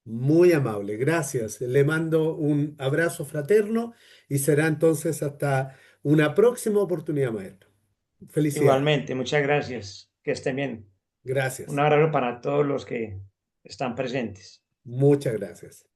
[SPEAKER 1] muy amable, gracias. Le mando un abrazo fraterno y será entonces hasta una próxima oportunidad, maestro. Felicidades,
[SPEAKER 2] Igualmente, muchas gracias. Que estén bien. Un
[SPEAKER 1] gracias,
[SPEAKER 2] abrazo para todos los que están presentes.
[SPEAKER 1] muchas gracias.